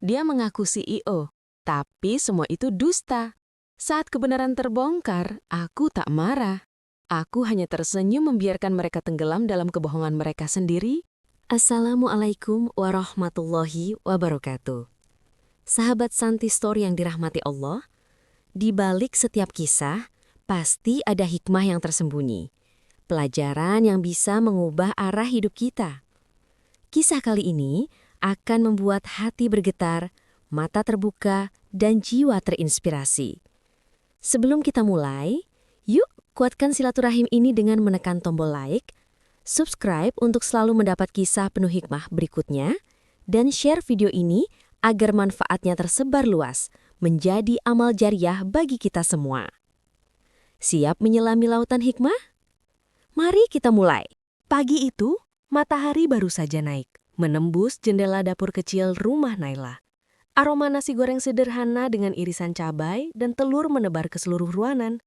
Dia mengaku CEO, tapi semua itu dusta. Saat kebenaran terbongkar, aku tak marah. Aku hanya tersenyum membiarkan mereka tenggelam dalam kebohongan mereka sendiri. Assalamualaikum warahmatullahi wabarakatuh. Sahabat Santi Story yang dirahmati Allah, di balik setiap kisah, pasti ada hikmah yang tersembunyi. Pelajaran yang bisa mengubah arah hidup kita. Kisah kali ini akan membuat hati bergetar, mata terbuka, dan jiwa terinspirasi. Sebelum kita mulai, yuk kuatkan silaturahim ini dengan menekan tombol like, subscribe untuk selalu mendapat kisah penuh hikmah berikutnya, dan share video ini agar manfaatnya tersebar luas, menjadi amal jariah bagi kita semua. Siap menyelami lautan hikmah? Mari kita mulai. Pagi itu, matahari baru saja naik, menembus jendela dapur kecil rumah Naila. Aroma nasi goreng sederhana dengan irisan cabai dan telur menebar ke seluruh ruangan.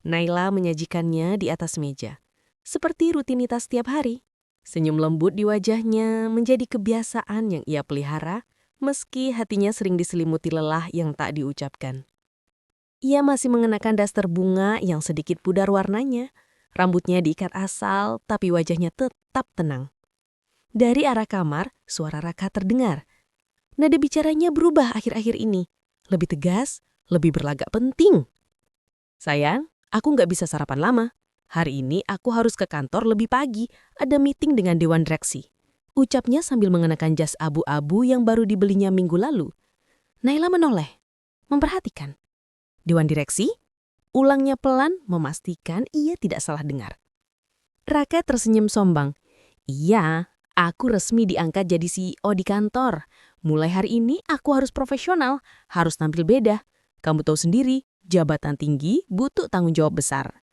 Naila menyajikannya di atas meja, seperti rutinitas setiap hari. Senyum lembut di wajahnya menjadi kebiasaan yang ia pelihara, meski hatinya sering diselimuti lelah yang tak diucapkan. Ia masih mengenakan daster bunga yang sedikit pudar warnanya. Rambutnya diikat asal, tapi wajahnya tetap tenang. Dari arah kamar, suara Raka terdengar. Nada bicaranya berubah akhir-akhir ini. Lebih tegas, lebih berlagak penting. Sayang, aku nggak bisa sarapan lama. Hari ini aku harus ke kantor lebih pagi, ada meeting dengan Dewan Direksi. Ucapnya sambil mengenakan jas abu-abu yang baru dibelinya minggu lalu. Naila menoleh, memperhatikan. Dewan Direksi? Ulangnya pelan, memastikan ia tidak salah dengar. Raka tersenyum sombong. Iya, aku resmi diangkat jadi CEO di kantor. Mulai hari ini aku harus profesional, harus tampil beda. Kamu tahu sendiri, jabatan tinggi butuh tanggung jawab besar.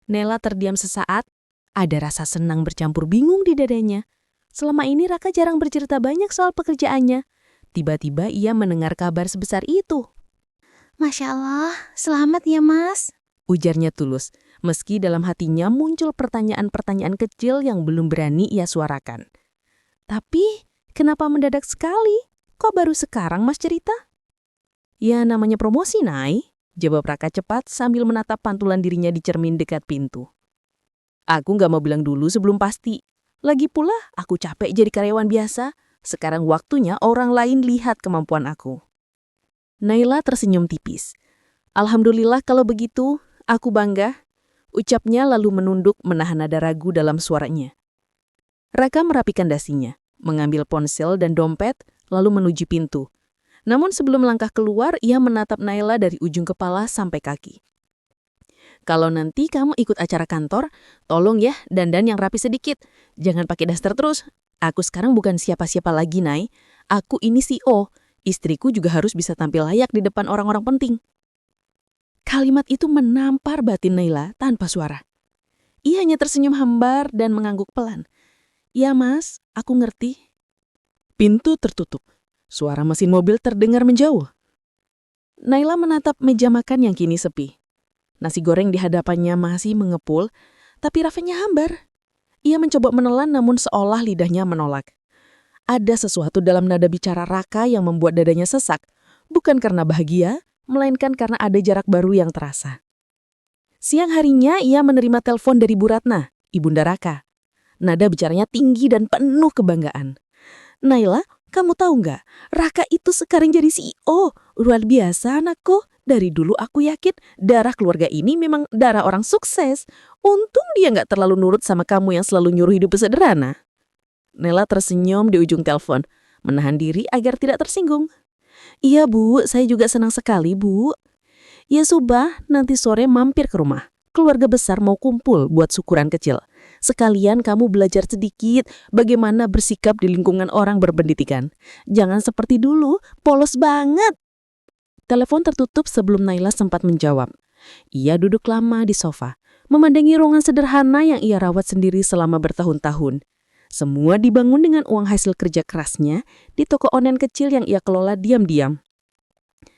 Nela terdiam sesaat, ada rasa senang bercampur bingung di dadanya. Selama ini Raka jarang bercerita banyak soal pekerjaannya. Tiba-tiba ia mendengar kabar sebesar itu. Masya Allah, selamat ya Mas. Ujarnya tulus, meski dalam hatinya muncul pertanyaan-pertanyaan kecil yang belum berani ia suarakan. Tapi, kenapa mendadak sekali? Kok baru sekarang Mas cerita? Ya namanya promosi, Nay. Jawab Raka cepat sambil menatap pantulan dirinya di cermin dekat pintu. Aku nggak mau bilang dulu sebelum pasti. Lagi pula, aku capek jadi karyawan biasa. Sekarang waktunya orang lain lihat kemampuan aku. Naila tersenyum tipis. Alhamdulillah kalau begitu, aku bangga. Ucapnya lalu menunduk menahan nada ragu dalam suaranya. Raka merapikan dasinya, mengambil ponsel dan dompet, lalu menuju pintu. Namun sebelum langkah keluar, ia menatap Naila dari ujung kepala sampai kaki. Kalau nanti kamu ikut acara kantor, tolong ya dandan yang rapi sedikit. Jangan pakai daster terus. Aku sekarang bukan siapa-siapa lagi, Nay. Aku ini CEO. Istriku juga harus bisa tampil layak di depan orang-orang penting. Kalimat itu menampar batin Naila tanpa suara. Ia hanya tersenyum hambar dan mengangguk pelan. Ya Mas, aku ngerti. Pintu tertutup. Suara mesin mobil terdengar menjauh. Naila menatap meja makan yang kini sepi. Nasi goreng di hadapannya masih mengepul, tapi rasanya hambar. Ia mencoba menelan namun seolah lidahnya menolak. Ada sesuatu dalam nada bicara Raka yang membuat dadanya sesak, bukan karena bahagia, melainkan karena ada jarak baru yang terasa. Siang harinya ia menerima telepon dari Bu Ratna, ibunda Raka. Nada bicaranya tinggi dan penuh kebanggaan. Naila, kamu tahu nggak? Raka itu sekarang jadi CEO. Luar biasa anakku. Dari dulu aku yakin darah keluarga ini memang darah orang sukses. Untung dia nggak terlalu nurut sama kamu yang selalu nyuruh hidup sederhana. Nela tersenyum di ujung telepon, menahan diri agar tidak tersinggung. Iya Bu, saya juga senang sekali Bu. Ya subah, nanti sore mampir ke rumah. Keluarga besar mau kumpul buat syukuran kecil. Sekalian kamu belajar sedikit bagaimana bersikap di lingkungan orang berpendidikan. Jangan seperti dulu, polos banget. Telepon tertutup sebelum Naila sempat menjawab. Ia duduk lama di sofa, memandangi ruangan sederhana yang ia rawat sendiri selama bertahun-tahun. Semua dibangun dengan uang hasil kerja kerasnya di toko online kecil yang ia kelola diam-diam.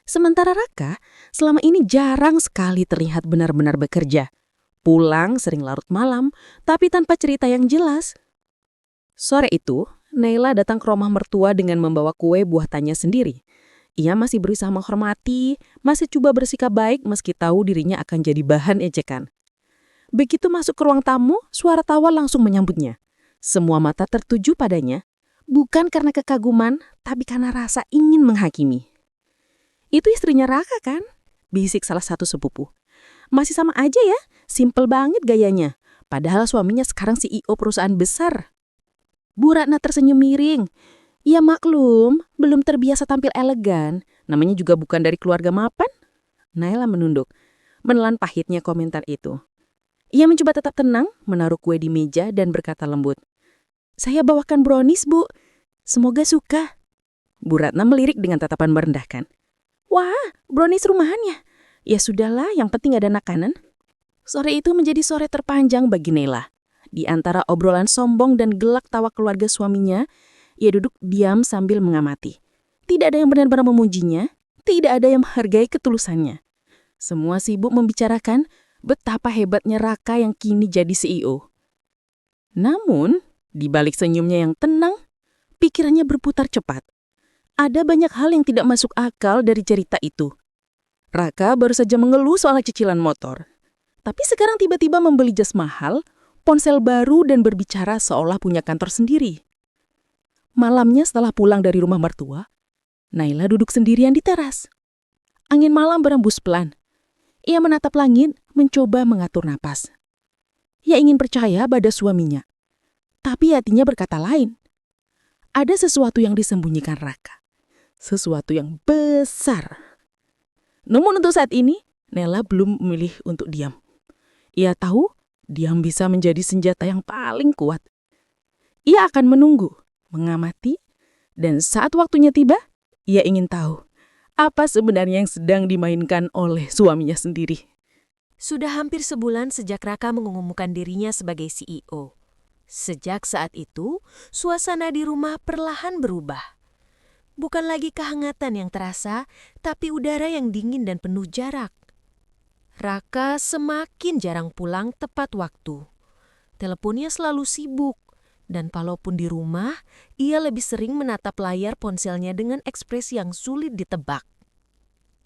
Sementara Raka selama ini jarang sekali terlihat benar-benar bekerja. Pulang sering larut malam, tapi tanpa cerita yang jelas. Sore itu, Naila datang ke rumah mertua dengan membawa kue buatannya sendiri. Ia masih berusaha menghormati, masih coba bersikap baik meski tahu dirinya akan jadi bahan ejekan. Begitu masuk ke ruang tamu, suara tawa langsung menyambutnya. Semua mata tertuju padanya, bukan karena kekaguman, tapi karena rasa ingin menghakimi. Itu istrinya Raka kan? Bisik salah satu sepupu. Masih sama aja ya, simpel banget gayanya. Padahal suaminya sekarang CEO perusahaan besar. Bu Ratna tersenyum miring. Ya maklum, belum terbiasa tampil elegan. Namanya juga bukan dari keluarga mapan. Naila menunduk, menelan pahitnya komentar itu. Ia mencoba tetap tenang, menaruh kue di meja dan berkata lembut. Saya bawakan brownies, Bu. Semoga suka. Bu Ratna melirik dengan tatapan merendahkan. Wah, brownies rumahannya. Ya sudahlah, yang penting ada makanan. Sore itu menjadi sore terpanjang bagi Naila. Di antara obrolan sombong dan gelak tawa keluarga suaminya, ia duduk diam sambil mengamati. Tidak ada yang benar-benar memujinya, tidak ada yang menghargai ketulusannya. Semua sibuk membicarakan betapa hebatnya Raka yang kini jadi CEO. Namun, di balik senyumnya yang tenang, pikirannya berputar cepat. Ada banyak hal yang tidak masuk akal dari cerita itu. Raka baru saja mengeluh soal cicilan motor. Tapi sekarang tiba-tiba membeli jas mahal, ponsel baru dan berbicara seolah punya kantor sendiri. Malamnya setelah pulang dari rumah mertua, Naila duduk sendirian di teras. Angin malam berembus pelan. Ia menatap langit, mencoba mengatur napas. Ia ingin percaya pada suaminya. Tapi hatinya berkata lain. Ada sesuatu yang disembunyikan Raka. Sesuatu yang besar. Namun untuk saat ini, Naila belum memilih untuk diam. Ia tahu diam bisa menjadi senjata yang paling kuat. Ia akan menunggu, mengamati, dan saat waktunya tiba, ia ingin tahu apa sebenarnya yang sedang dimainkan oleh suaminya sendiri. Sudah hampir sebulan sejak Raka mengumumkan dirinya sebagai CEO. Sejak saat itu, suasana di rumah perlahan berubah. Bukan lagi kehangatan yang terasa, tapi udara yang dingin dan penuh jarak. Raka semakin jarang pulang tepat waktu. Teleponnya selalu sibuk, dan kalaupun di rumah, ia lebih sering menatap layar ponselnya dengan ekspresi yang sulit ditebak.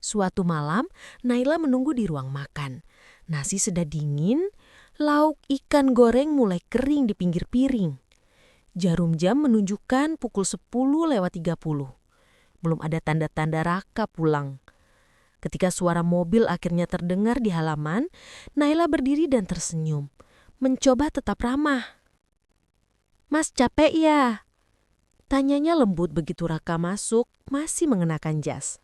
Suatu malam, Naila menunggu di ruang makan. Nasi sudah dingin, lauk ikan goreng mulai kering di pinggir piring. Jarum jam menunjukkan pukul 10:30. Belum ada tanda-tanda Raka pulang. Ketika suara mobil akhirnya terdengar di halaman, Naila berdiri dan tersenyum, mencoba tetap ramah. Mas capek ya? Tanyanya lembut begitu Raka masuk, masih mengenakan jas.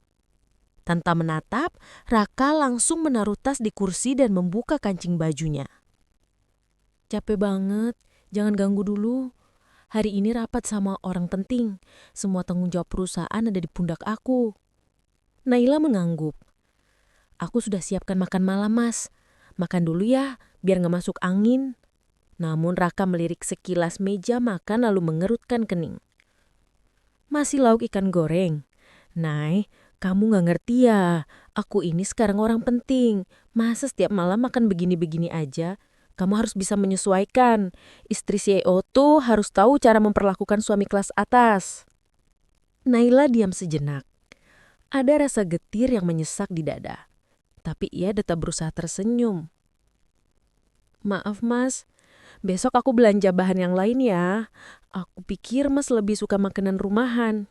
Tanpa menatap, Raka langsung menaruh tas di kursi dan membuka kancing bajunya. Capek banget, jangan ganggu dulu. Hari ini rapat sama orang penting. Semua tanggung jawab perusahaan ada di pundak aku. Naila mengangguk. Aku sudah siapkan makan malam, Mas. Makan dulu ya, biar gak masuk angin. Namun Raka melirik sekilas meja makan lalu mengerutkan kening. Masih lauk ikan goreng? Nay, kamu gak ngerti ya, aku ini sekarang orang penting. Masa setiap malam makan begini-begini aja? Kamu harus bisa menyesuaikan. Istri CEO tuh harus tahu cara memperlakukan suami kelas atas. Naila diam sejenak. Ada rasa getir yang menyesak di dada. Tapi ia tetap berusaha tersenyum. Maaf Mas, besok aku belanja bahan yang lain ya. Aku pikir Mas lebih suka makanan rumahan.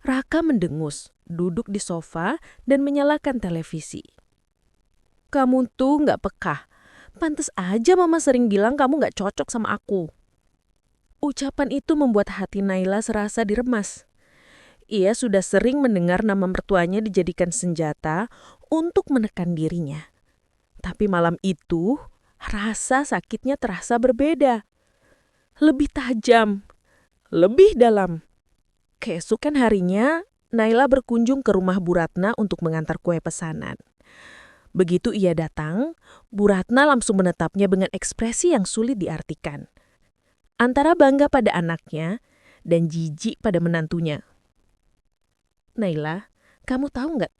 Raka mendengus, duduk di sofa dan menyalakan televisi. Kamu tuh gak peka. Pantes aja Mama sering bilang kamu gak cocok sama aku. Ucapan itu membuat hati Naila serasa diremas. Ia sudah sering mendengar nama mertuanya dijadikan senjata untuk menekan dirinya. Tapi malam itu, rasa sakitnya terasa berbeda. Lebih tajam, lebih dalam. Keesokan harinya, Naila berkunjung ke rumah Bu Ratna untuk mengantar kue pesanan. Begitu ia datang, Bu Ratna langsung menatapnya dengan ekspresi yang sulit diartikan. Antara bangga pada anaknya dan jijik pada menantunya. Naila, kamu tahu nggak?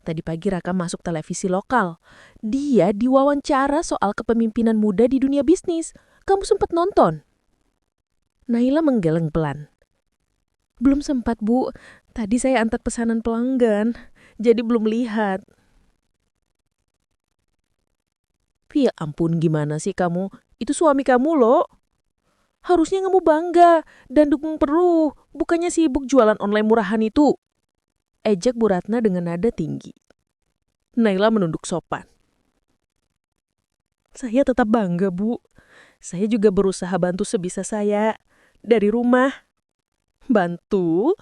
Tadi pagi Raka masuk televisi lokal. Dia diwawancara soal kepemimpinan muda di dunia bisnis. Kamu sempat nonton? Naila menggeleng pelan. Belum sempat, Bu. Tadi saya antar pesanan pelanggan, jadi belum lihat. Ya ampun, gimana sih kamu? Itu suami kamu loh. Harusnya kamu bangga dan dukung penuh, bukannya sibuk jualan online murahan itu. Ejek Bu Ratna dengan nada tinggi. Naila menunduk sopan. Saya tetap bangga, Bu. Saya juga berusaha bantu sebisa saya. Dari rumah. Bantu?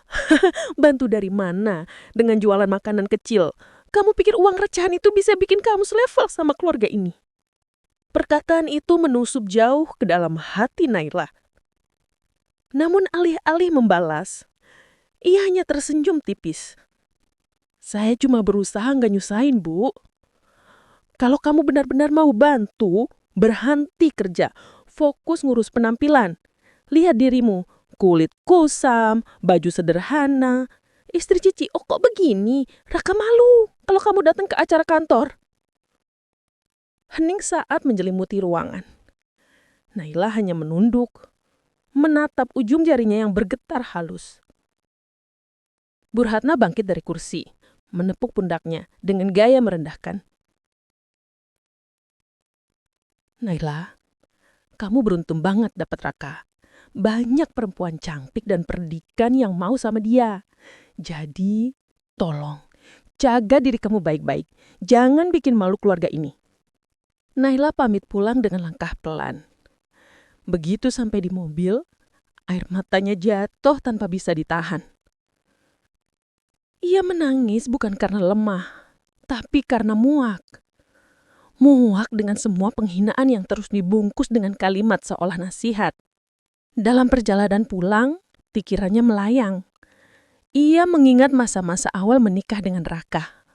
Bantu dari mana? Dengan jualan makanan kecil. Kamu pikir uang recehan itu bisa bikin kamu selevel sama keluarga ini? Perkataan itu menusuk jauh ke dalam hati Naila. Namun alih-alih membalas, ia hanya tersenyum tipis. Saya cuma berusaha nggak nyusahin, Bu. Kalau kamu benar-benar mau bantu, berhenti kerja. Fokus ngurus penampilan. Lihat dirimu, kulit kusam, baju sederhana. Istri Cici, oh kok begini? Raka malu kalau kamu datang ke acara kantor. Hening saat menjelimuti ruangan. Naila hanya menunduk, menatap ujung jarinya yang bergetar halus. Bu Ratna bangkit dari kursi, menepuk pundaknya dengan gaya merendahkan. Naila, kamu beruntung banget dapat Raka. Banyak perempuan cantik dan pendidikan yang mau sama dia. Jadi, tolong, jaga diri kamu baik-baik. Jangan bikin malu keluarga ini. Naila pamit pulang dengan langkah pelan. Begitu sampai di mobil, air matanya jatuh tanpa bisa ditahan. Ia menangis bukan karena lemah, tapi karena muak. Muak dengan semua penghinaan yang terus dibungkus dengan kalimat seolah nasihat. Dalam perjalanan pulang, pikirannya melayang. Ia mengingat masa-masa awal menikah dengan Raka.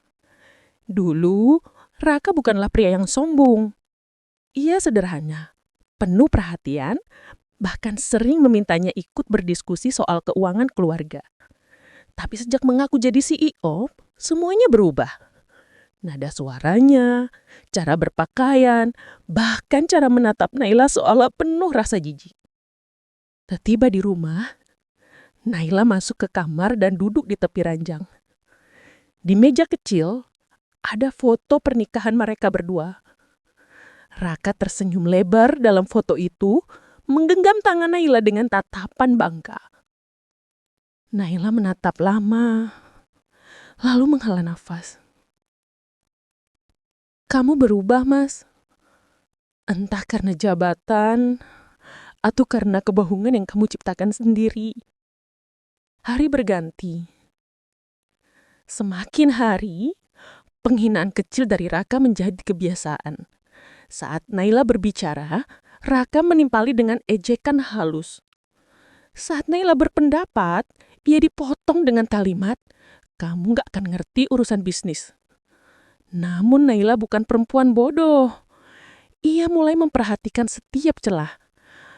Dulu, Raka bukanlah pria yang sombong. Ia sederhana, penuh perhatian, bahkan sering memintanya ikut berdiskusi soal keuangan keluarga. Tapi sejak mengaku jadi CEO, semuanya berubah. Nada suaranya, cara berpakaian, bahkan cara menatap Naila seolah penuh rasa jijik. Tiba di rumah, Naila masuk ke kamar dan duduk di tepi ranjang. Di meja kecil, ada foto pernikahan mereka berdua. Raka tersenyum lebar dalam foto itu, menggenggam tangan Naila dengan tatapan bangga. Naila menatap lama, lalu menghela nafas. Kamu berubah, Mas. Entah karena jabatan, atau karena kebohongan yang kamu ciptakan sendiri. Hari berganti. Semakin hari, penghinaan kecil dari Raka menjadi kebiasaan. Saat Naila berbicara, Raka menimpali dengan ejekan halus. Saat Naila berpendapat, ia dipotong dengan kalimat, "Kamu gak akan ngerti urusan bisnis." Namun Naila bukan perempuan bodoh. Ia mulai memperhatikan setiap celah.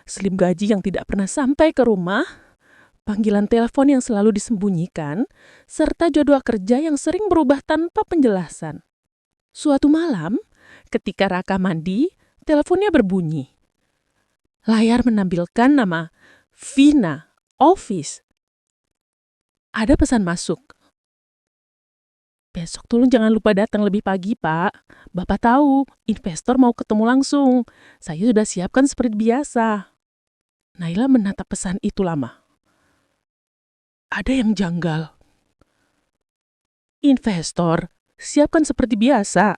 Slip gaji yang tidak pernah sampai ke rumah, panggilan telepon yang selalu disembunyikan, serta jadwal kerja yang sering berubah tanpa penjelasan. Suatu malam, ketika Raka mandi, teleponnya berbunyi. Layar menampilkan nama Vina, Office. Ada pesan masuk. Besok tolong jangan lupa datang lebih pagi, Pak. Bapak tahu, investor mau ketemu langsung. Saya sudah siapkan seperti biasa. Naila menatap pesan itu lama. Ada yang janggal. Investor, siapkan seperti biasa.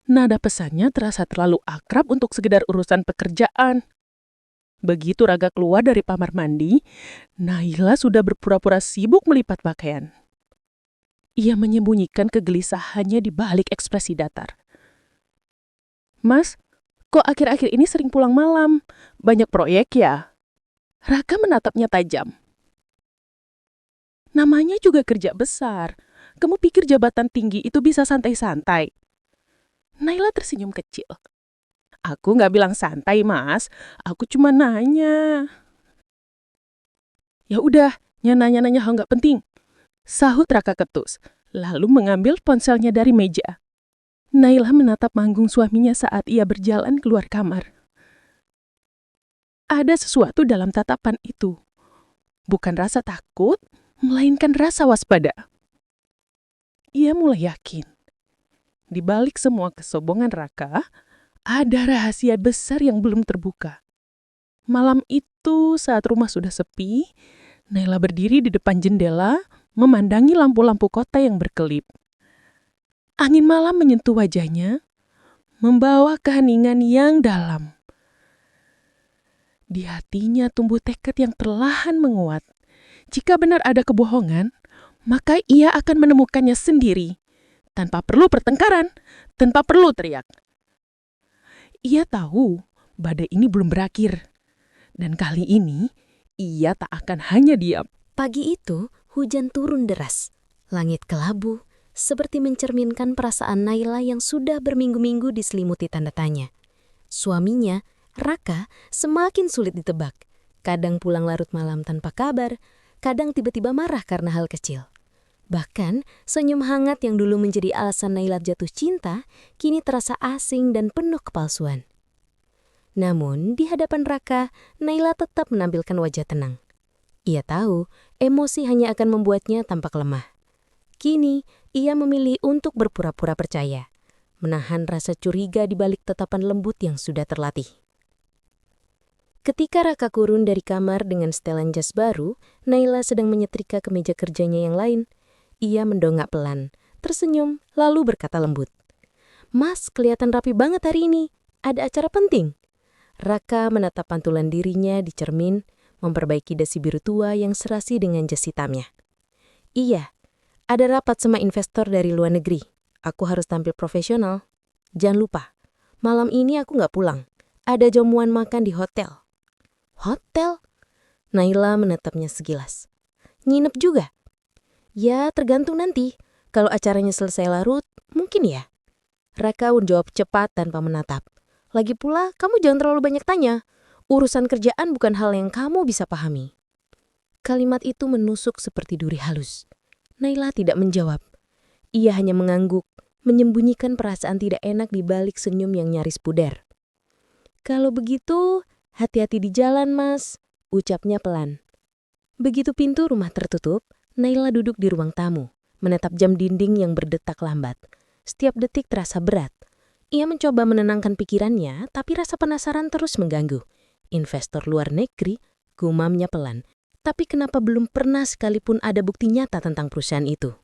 Nada pesannya terasa terlalu akrab untuk sekedar urusan pekerjaan. Begitu Raka keluar dari kamar mandi, Naila sudah berpura-pura sibuk melipat pakaian. Ia menyembunyikan kegelisahannya di balik ekspresi datar. Mas, kok akhir-akhir ini sering pulang malam? Banyak proyek ya? Raka menatapnya tajam. Namanya juga kerja besar. Kamu pikir jabatan tinggi itu bisa santai-santai? Naila tersenyum kecil. Aku gak bilang santai, Mas. Aku cuma nanya. Ya udah, nanya-nanya hal gak penting. Sahut Raka ketus, lalu mengambil ponselnya dari meja. Naila menatap manggung suaminya saat ia berjalan keluar kamar. Ada sesuatu dalam tatapan itu. Bukan rasa takut, melainkan rasa waspada. Ia mulai yakin. Di balik semua kesombongan Raka, ada rahasia besar yang belum terbuka. Malam itu saat rumah sudah sepi, Naila berdiri di depan jendela, memandangi lampu-lampu kota yang berkelip. Angin malam menyentuh wajahnya, membawa keheningan yang dalam. Di hatinya tumbuh tekad yang perlahan menguat. Jika benar ada kebohongan, maka ia akan menemukannya sendiri, tanpa perlu pertengkaran, tanpa perlu teriak. Ia tahu badai ini belum berakhir, dan kali ini ia tak akan hanya diam. Pagi itu, hujan turun deras. Langit kelabu, seperti mencerminkan perasaan Naila yang sudah berminggu-minggu diselimuti tanda tanya. Suaminya, Raka, semakin sulit ditebak. Kadang pulang larut malam tanpa kabar, kadang tiba-tiba marah karena hal kecil. Bahkan, senyum hangat yang dulu menjadi alasan Naila jatuh cinta, kini terasa asing dan penuh kepalsuan. Namun, di hadapan Raka, Naila tetap menampilkan wajah tenang. Ia tahu, emosi hanya akan membuatnya tampak lemah. Kini, ia memilih untuk berpura-pura percaya, menahan rasa curiga di balik tatapan lembut yang sudah terlatih. Ketika Raka turun dari kamar dengan setelan jas baru, Naila sedang menyetrika kemeja kerjanya yang lain. Ia mendongak pelan, tersenyum, lalu berkata lembut, "Mas, kelihatan rapi banget hari ini. Ada acara penting?" Raka menatap pantulan dirinya di cermin, memperbaiki dasi biru tua yang serasi dengan jas hitamnya. "Iya, ada rapat sama investor dari luar negeri. Aku harus tampil profesional. Jangan lupa, malam ini aku nggak pulang. Ada jamuan makan di hotel." "Hotel?" Naila menatapnya sekilas. "Nginep juga?" "Ya, tergantung nanti. Kalau acaranya selesai larut, mungkin ya." Raka menjawab cepat tanpa menatap. "Lagi pula, kamu jangan terlalu banyak tanya. Urusan kerjaan bukan hal yang kamu bisa pahami." Kalimat itu menusuk seperti duri halus. Naila tidak menjawab. Ia hanya mengangguk, menyembunyikan perasaan tidak enak di balik senyum yang nyaris pudar. "Kalau begitu, hati-hati di jalan, Mas," ucapnya pelan. Begitu pintu rumah tertutup, Naila duduk di ruang tamu, menatap jam dinding yang berdetak lambat. Setiap detik terasa berat. Ia mencoba menenangkan pikirannya, tapi rasa penasaran terus mengganggu. Investor luar negeri, gumamnya pelan. Tapi kenapa belum pernah sekalipun ada bukti nyata tentang perusahaan itu?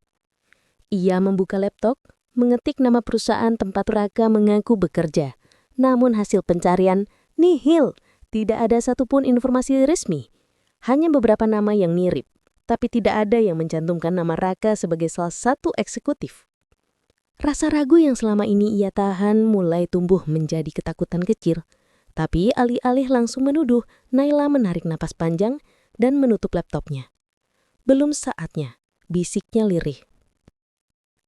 Ia membuka laptop, mengetik nama perusahaan tempat Raka mengaku bekerja. Namun hasil pencarian nihil. Tidak ada satupun informasi resmi. Hanya beberapa nama yang mirip, tapi tidak ada yang mencantumkan nama Raka sebagai salah satu eksekutif. Rasa ragu yang selama ini ia tahan mulai tumbuh menjadi ketakutan kecil. Tapi alih-alih langsung menuduh, Naila menarik napas panjang dan menutup laptopnya. "Belum saatnya," bisiknya lirih.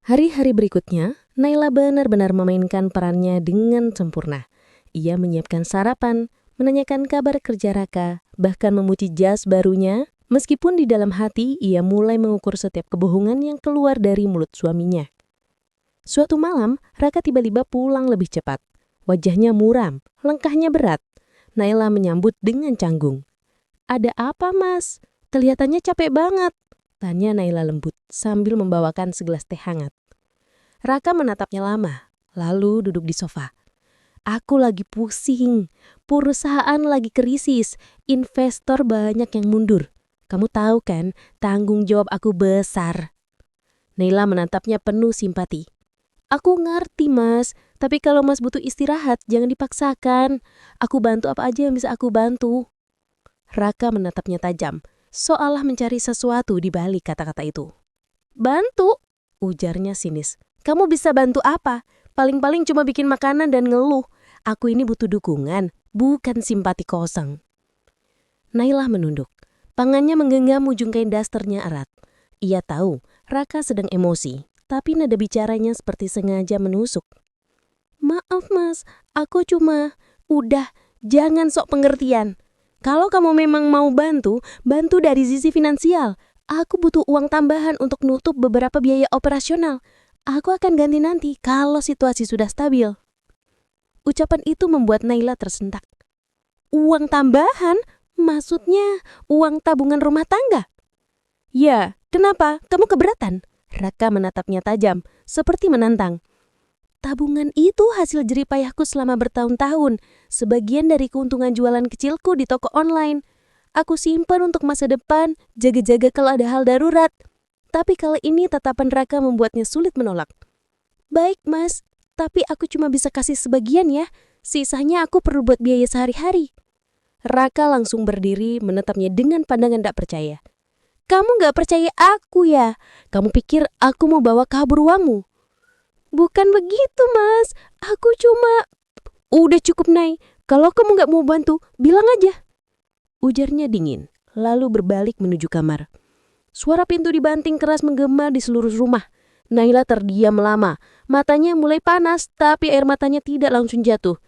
Hari-hari berikutnya, Naila benar-benar memainkan perannya dengan sempurna. Ia menyiapkan sarapan, menanyakan kabar kerja Raka, bahkan memuji jas barunya, meskipun di dalam hati ia mulai mengukur setiap kebohongan yang keluar dari mulut suaminya. Suatu malam, Raka tiba-tiba pulang lebih cepat. Wajahnya muram, langkahnya berat. Naila menyambut dengan canggung. "Ada apa, Mas? Kelihatannya capek banget," tanya Naila lembut sambil membawakan segelas teh hangat. Raka menatapnya lama, lalu duduk di sofa. "Aku lagi pusing. Perusahaan lagi krisis. Investor banyak yang mundur. Kamu tahu kan, tanggung jawab aku besar." Naila menatapnya penuh simpati. "Aku ngerti, Mas. Tapi kalau Mas butuh istirahat, jangan dipaksakan. Aku bantu apa aja yang bisa aku bantu." Raka menatapnya tajam, seolah mencari sesuatu di balik kata-kata itu. "Bantu?" ujarnya sinis. "Kamu bisa bantu apa? Paling-paling cuma bikin makanan dan ngeluh. Aku ini butuh dukungan, bukan simpati kosong." Naila menunduk. Tangannya menggenggam ujung kain dasternya erat. Ia tahu Raka sedang emosi, tapi nada bicaranya seperti sengaja menusuk. "Maaf, Mas, aku cuma..." "Udah, jangan sok pengertian. Kalau kamu memang mau bantu, bantu dari sisi finansial. Aku butuh uang tambahan untuk nutup beberapa biaya operasional. Aku akan ganti nanti kalau situasi sudah stabil." Ucapan itu membuat Naila tersentak. "Uang tambahan? Maksudnya uang tabungan rumah tangga? Ya, kenapa? Kamu keberatan? Raka menatapnya tajam, seperti menantang. Tabungan itu hasil jeripayahku selama bertahun-tahun, sebagian dari keuntungan jualan kecilku di toko online. Aku simpan untuk masa depan, jaga-jaga kalau ada hal darurat. Tapi kali ini tatapan Raka membuatnya sulit menolak. Baik mas, tapi aku cuma bisa kasih sebagian ya. Sisanya aku perlu buat biaya sehari-hari. Raka langsung berdiri menatapnya dengan pandangan tak percaya. Kamu gak percaya aku ya? Kamu pikir aku mau bawa kabur uangmu? Bukan begitu mas, aku cuma... Udah cukup Nay, kalau kamu gak mau bantu, bilang aja. Ujarnya dingin, lalu berbalik menuju kamar. Suara pintu dibanting keras menggema di seluruh rumah. Naila terdiam lama, matanya mulai panas tapi air matanya tidak langsung jatuh.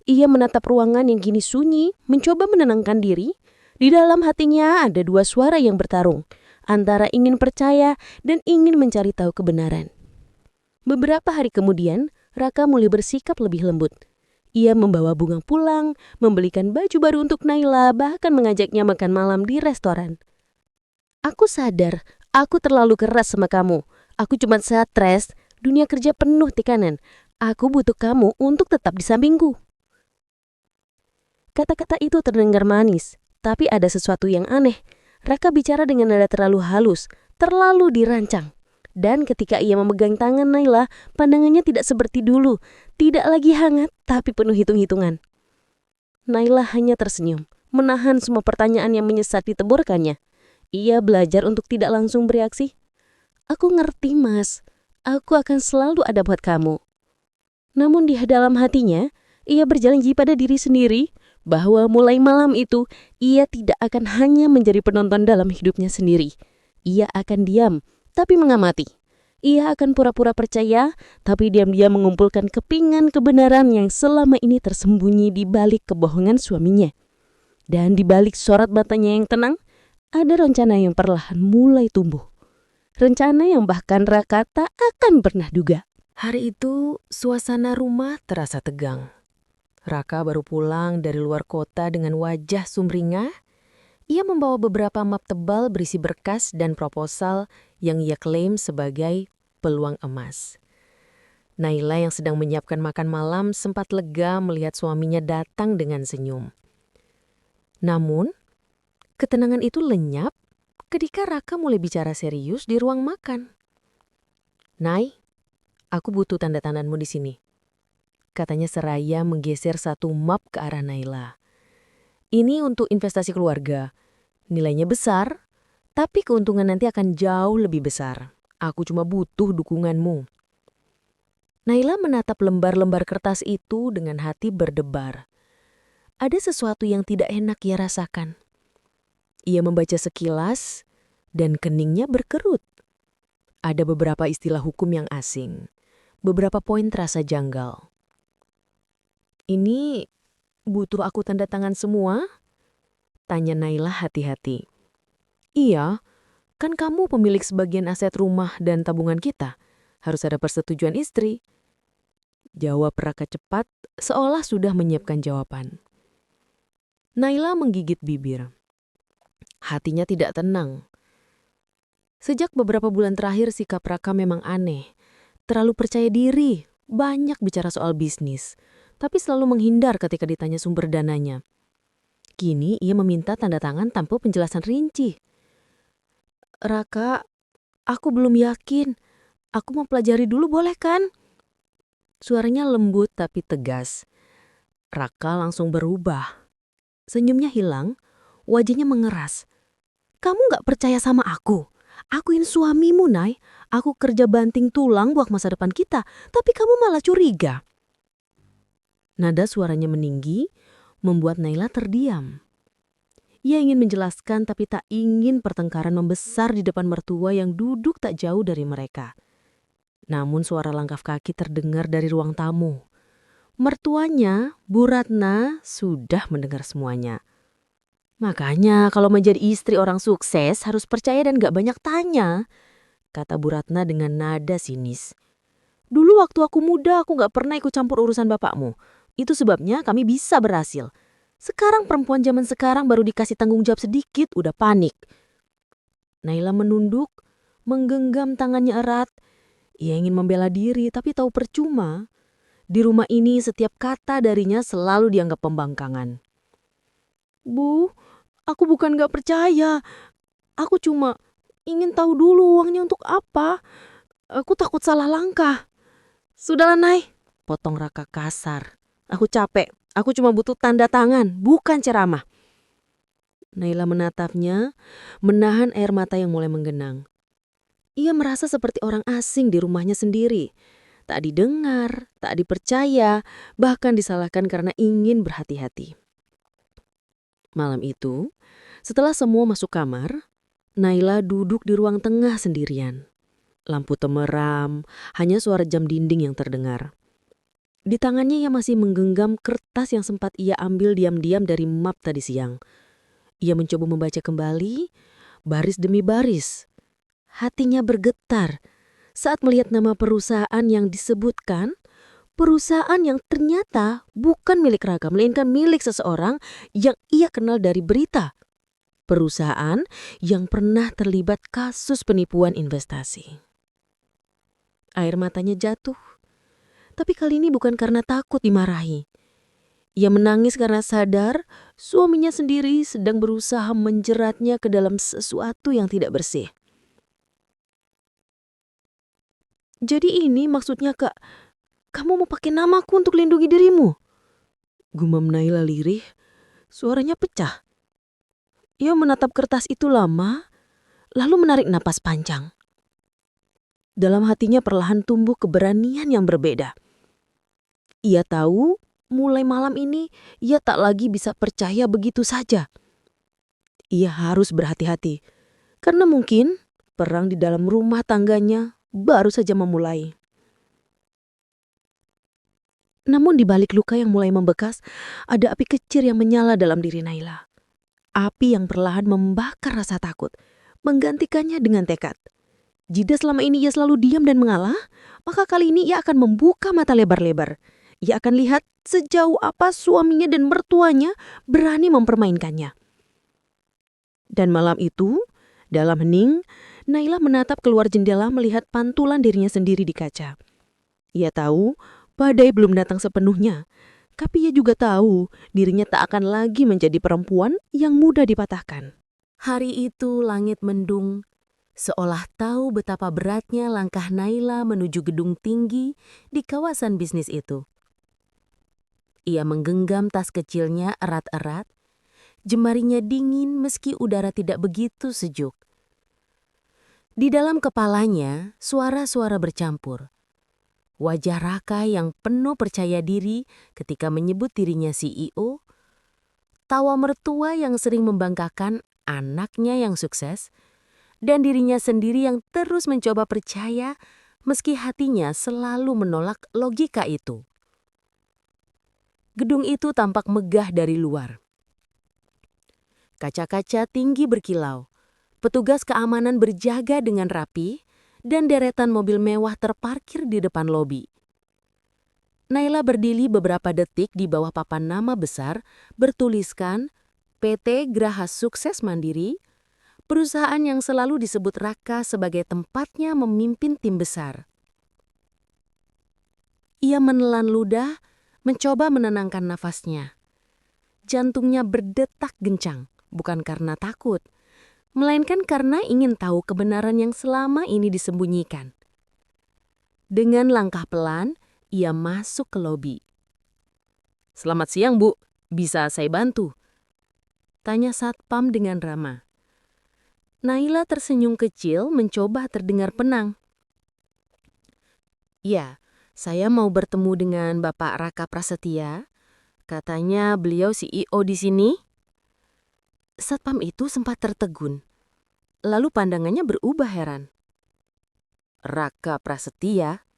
Ia menatap ruangan yang kini sunyi, mencoba menenangkan diri. Di dalam hatinya ada dua suara yang bertarung, antara ingin percaya dan ingin mencari tahu kebenaran. Beberapa hari kemudian, Raka mulai bersikap lebih lembut. Ia membawa bunga pulang, membelikan baju baru untuk Naila, bahkan mengajaknya makan malam di restoran. Aku sadar, aku terlalu keras sama kamu. Aku cuma stres, dunia kerja penuh tekanan. Aku butuh kamu untuk tetap di sampingku. Kata-kata itu terdengar manis, tapi ada sesuatu yang aneh. Raka bicara dengan nada terlalu halus, terlalu dirancang. Dan ketika ia memegang tangan Naila, pandangannya tidak seperti dulu. Tidak lagi hangat, tapi penuh hitung-hitungan. Naila hanya tersenyum, menahan semua pertanyaan yang menyesat diteburkannya. Ia belajar untuk tidak langsung bereaksi. Aku ngerti mas, aku akan selalu ada buat kamu. Namun di dalam hatinya, ia berjanji pada diri sendiri bahwa mulai malam itu, ia tidak akan hanya menjadi penonton dalam hidupnya sendiri. Ia akan diam, tapi mengamati. Ia akan pura-pura percaya, tapi diam-diam mengumpulkan kepingan kebenaran yang selama ini tersembunyi di balik kebohongan suaminya. Dan di balik sorot matanya yang tenang, ada rencana yang perlahan mulai tumbuh. Rencana yang bahkan Raka tak akan pernah duga. Hari itu, suasana rumah terasa tegang. Raka baru pulang dari luar kota dengan wajah sumringah. Ia membawa beberapa map tebal berisi berkas dan proposal yang ia klaim sebagai peluang emas. Naila yang sedang menyiapkan makan malam sempat lega melihat suaminya datang dengan senyum. Namun, ketenangan itu lenyap ketika Raka mulai bicara serius di ruang makan. Nay, aku butuh tanda tanganmu di sini. Katanya seraya menggeser satu map ke arah Naila. Ini untuk investasi keluarga. Nilainya besar, tapi keuntungan nanti akan jauh lebih besar. Aku cuma butuh dukunganmu. Naila menatap lembar-lembar kertas itu dengan hati berdebar. Ada sesuatu yang tidak enak ia rasakan. Ia membaca sekilas dan keningnya berkerut. Ada beberapa istilah hukum yang asing. Beberapa poin terasa janggal. Ini butuh aku tanda tangan semua? Tanya Naila hati-hati. Iya, kan kamu pemilik sebagian aset rumah dan tabungan kita. Harus ada persetujuan istri. Jawab Raka cepat, seolah sudah menyiapkan jawaban. Naila menggigit bibir. Hatinya tidak tenang. Sejak beberapa bulan terakhir sikap Raka memang aneh. Terlalu percaya diri, banyak bicara soal bisnis, tapi selalu menghindar ketika ditanya sumber dananya. Kini ia meminta tanda tangan tanpa penjelasan rinci. Raka, aku belum yakin. Aku mau pelajari dulu boleh kan? Suaranya lembut tapi tegas. Raka langsung berubah. Senyumnya hilang, wajahnya mengeras. Kamu gak percaya sama aku? Aku ini suamimu, Nay. Aku kerja banting tulang buat masa depan kita, tapi kamu malah curiga. Nada suaranya meninggi, membuat Naila terdiam. Ia ingin menjelaskan tapi tak ingin pertengkaran membesar di depan mertua yang duduk tak jauh dari mereka. Namun suara langkah kaki terdengar dari ruang tamu. Mertuanya, Bu Ratna, sudah mendengar semuanya. Makanya kalau menjadi istri orang sukses harus percaya dan gak banyak tanya, kata Bu Ratna dengan nada sinis. Dulu waktu aku muda aku gak pernah ikut campur urusan bapakmu. Itu sebabnya kami bisa berhasil. Sekarang perempuan zaman sekarang baru dikasih tanggung jawab sedikit, udah panik. Naila menunduk, menggenggam tangannya erat. Ia ingin membela diri, tapi tahu percuma. Di rumah ini setiap kata darinya selalu dianggap pembangkangan. Bu, aku bukan gak percaya. Aku cuma ingin tahu dulu uangnya untuk apa. Aku takut salah langkah. Sudahlah, Nay. Potong Raka kasar. Aku capek. Aku cuma butuh tanda tangan, bukan ceramah. Naila menatapnya, menahan air mata yang mulai menggenang. Ia merasa seperti orang asing di rumahnya sendiri. Tak didengar, tak dipercaya, bahkan disalahkan karena ingin berhati-hati. Malam itu, setelah semua masuk kamar, Naila duduk di ruang tengah sendirian. Lampu temeram, hanya suara jam dinding yang terdengar. Di tangannya ia masih menggenggam kertas yang sempat ia ambil diam-diam dari map tadi siang. Ia mencoba membaca kembali, baris demi baris. Hatinya bergetar saat melihat nama perusahaan yang disebutkan, perusahaan yang ternyata bukan milik Raka, melainkan milik seseorang yang ia kenal dari berita. Perusahaan yang pernah terlibat kasus penipuan investasi. Air matanya jatuh. Tapi kali ini bukan karena takut dimarahi. Ia menangis karena sadar suaminya sendiri sedang berusaha menjeratnya ke dalam sesuatu yang tidak bersih. Jadi ini maksudnya, Kak, kamu mau pakai namaku untuk lindungi dirimu? Gumam Naila lirih, suaranya pecah. Ia menatap kertas itu lama, lalu menarik napas panjang. Dalam hatinya perlahan tumbuh keberanian yang berbeda. Ia tahu mulai malam ini ia tak lagi bisa percaya begitu saja. Ia harus berhati-hati karena mungkin perang di dalam rumah tangganya baru saja memulai. Namun di balik luka yang mulai membekas, ada api kecil yang menyala dalam diri Naila. Api yang perlahan membakar rasa takut, menggantikannya dengan tekad. Jika selama ini ia selalu diam dan mengalah, maka kali ini ia akan membuka mata lebar-lebar. Ia akan lihat sejauh apa suaminya dan mertuanya berani mempermainkannya. Dan malam itu, dalam hening, Naila menatap keluar jendela melihat pantulan dirinya sendiri di kaca. Ia tahu badai belum datang sepenuhnya, tapi ia juga tahu dirinya tak akan lagi menjadi perempuan yang mudah dipatahkan. Hari itu langit mendung, seolah tahu betapa beratnya langkah Naila menuju gedung tinggi di kawasan bisnis itu. Ia menggenggam tas kecilnya erat-erat, jemarinya dingin meski udara tidak begitu sejuk. Di dalam kepalanya, suara-suara bercampur. Wajah Raka yang penuh percaya diri ketika menyebut dirinya CEO, tawa mertua yang sering membanggakan anaknya yang sukses, dan dirinya sendiri yang terus mencoba percaya meski hatinya selalu menolak logika itu. Gedung itu tampak megah dari luar. Kaca-kaca tinggi berkilau, petugas keamanan berjaga dengan rapi, dan deretan mobil mewah terparkir di depan lobi. Naila berdiri beberapa detik di bawah papan nama besar bertuliskan PT Graha Sukses Mandiri, perusahaan yang selalu disebut Raka sebagai tempatnya memimpin tim besar. Ia menelan ludah, mencoba menenangkan nafasnya. Jantungnya berdetak kencang, bukan karena takut, melainkan karena ingin tahu kebenaran yang selama ini disembunyikan. Dengan langkah pelan, ia masuk ke lobi. "Selamat siang, Bu. Bisa saya bantu?" tanya satpam dengan ramah. Naila tersenyum kecil mencoba terdengar penang. "Ya, saya mau bertemu dengan Bapak Raka Prasetya. Katanya beliau CEO di sini." Satpam itu sempat tertegun. Lalu pandangannya berubah heran. Raka Prasetya?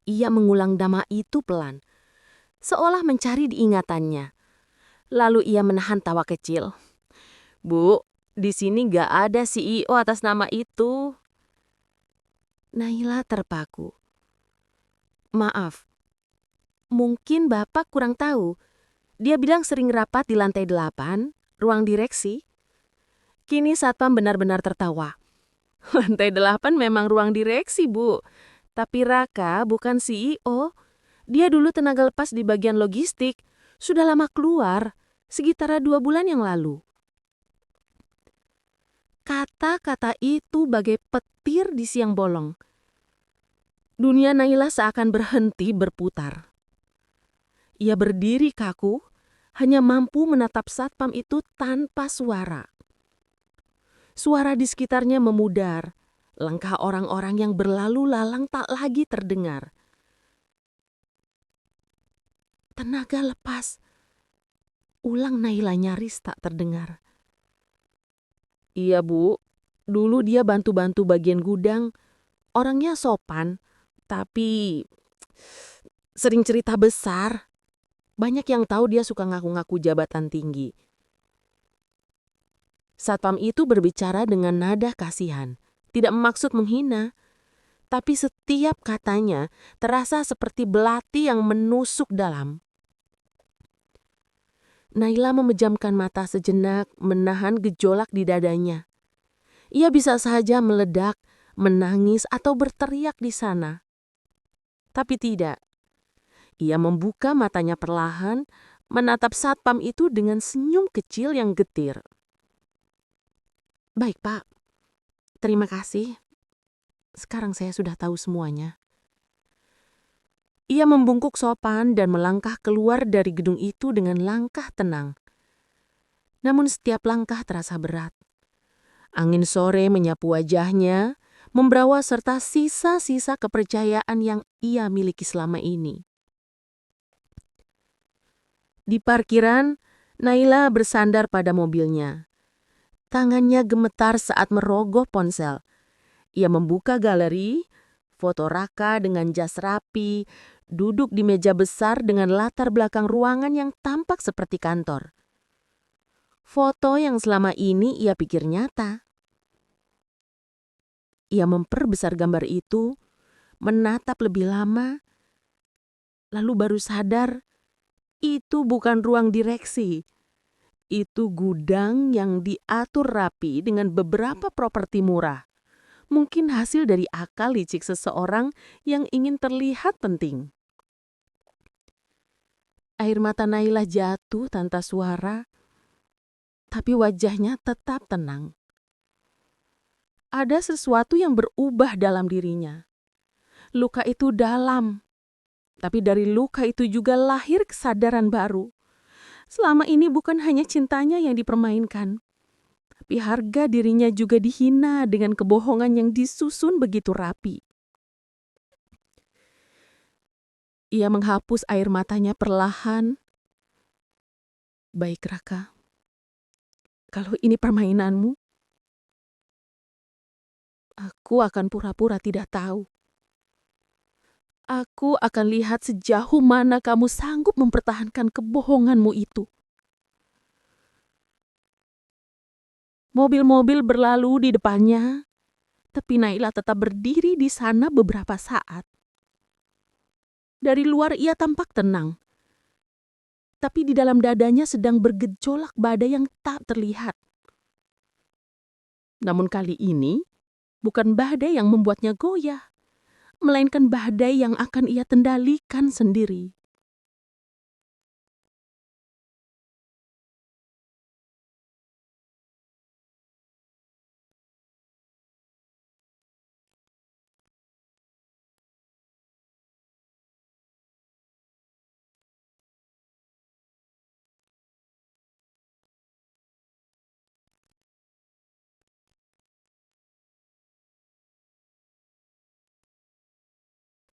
Ia mengulang nama itu pelan, seolah mencari di ingatannya. Lalu ia menahan tawa kecil. "Bu, di sini gak ada CEO atas nama itu." Naila terpaku. "Maaf, mungkin Bapak kurang tahu. Dia bilang sering rapat di lantai 8, ruang direksi. Kini satpam benar-benar tertawa. Lantai 8 memang ruang direksi, Bu. Tapi Raka bukan CEO. Dia dulu tenaga lepas di bagian logistik. Sudah lama keluar, sekitar 2 bulan yang lalu. Kata-kata itu bagai petir di siang bolong. Dunia Naila seakan berhenti berputar. Ia berdiri kaku, hanya mampu menatap satpam itu tanpa suara. Suara di sekitarnya memudar, langkah orang-orang yang berlalu lalang tak lagi terdengar. Tenaga lepas, ulang Naila nyaris tak terdengar. Iya, Bu. Dulu dia bantu-bantu bagian gudang. Orangnya sopan, tapi sering cerita besar. Banyak yang tahu dia suka ngaku-ngaku jabatan tinggi. Satpam itu berbicara dengan nada kasihan, tidak bermaksud menghina. Tapi setiap katanya terasa seperti belati yang menusuk dalam. Naila memejamkan mata sejenak, menahan gejolak di dadanya. Ia bisa saja meledak, menangis atau berteriak di sana. Tapi tidak. Ia membuka matanya perlahan, menatap satpam itu dengan senyum kecil yang getir. Baik, Pak. Terima kasih. Sekarang saya sudah tahu semuanya. Ia membungkuk sopan dan melangkah keluar dari gedung itu dengan langkah tenang. Namun setiap langkah terasa berat. Angin sore menyapu wajahnya, membawa serta sisa-sisa kepercayaan yang ia miliki selama ini. Di parkiran, Naila bersandar pada mobilnya. Tangannya gemetar saat merogoh ponsel. Ia membuka galeri, foto Raka dengan jas rapi, duduk di meja besar dengan latar belakang ruangan yang tampak seperti kantor. Foto yang selama ini ia pikir nyata. Ia memperbesar gambar itu, menatap lebih lama, lalu baru sadar itu bukan ruang direksi. Itu gudang yang diatur rapi dengan beberapa properti murah. Mungkin hasil dari akal licik seseorang yang ingin terlihat penting. Air mata Naila jatuh tanpa suara, tapi wajahnya tetap tenang. Ada sesuatu yang berubah dalam dirinya. Luka itu dalam, tapi dari luka itu juga lahir kesadaran baru. Selama ini bukan hanya cintanya yang dipermainkan, tapi harga dirinya juga dihina dengan kebohongan yang disusun begitu rapi. Ia menghapus air matanya perlahan. Baik, Raka. Kalau ini permainanmu, aku akan pura-pura tidak tahu. Aku akan lihat sejauh mana kamu sanggup mempertahankan kebohonganmu itu. Mobil-mobil berlalu di depannya, tapi Naila tetap berdiri di sana beberapa saat. Dari luar ia tampak tenang, tapi di dalam dadanya sedang bergejolak badai yang tak terlihat. Namun kali ini, bukan badai yang membuatnya goyah, melainkan badai yang akan ia kendalikan sendiri.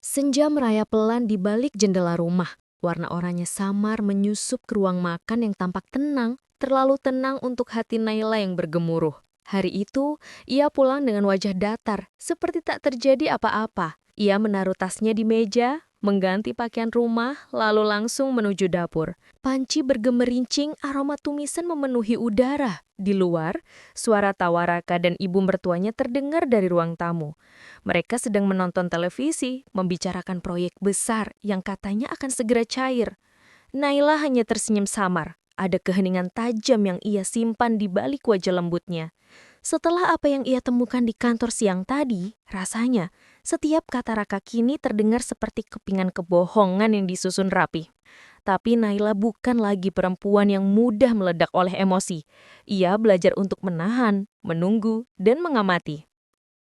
Senja merayap pelan di balik jendela rumah. Warna oranye samar menyusup ke ruang makan yang tampak tenang, terlalu tenang untuk hati Naila yang bergemuruh. Hari itu, ia pulang dengan wajah datar, seperti tak terjadi apa-apa. Ia menaruh tasnya di meja, mengganti pakaian rumah, lalu langsung menuju dapur. Panci bergemerincing, aroma tumisan memenuhi udara. Di luar, suara tawa Raka dan ibu mertuanya terdengar dari ruang tamu. Mereka sedang menonton televisi, membicarakan proyek besar yang katanya akan segera cair. Naila hanya tersenyum samar. Ada keheningan tajam yang ia simpan di balik wajah lembutnya. Setelah apa yang ia temukan di kantor siang tadi, rasanya setiap kata Raka kini terdengar seperti kepingan kebohongan yang disusun rapi. Tapi Naila bukan lagi perempuan yang mudah meledak oleh emosi. Ia belajar untuk menahan, menunggu, dan mengamati.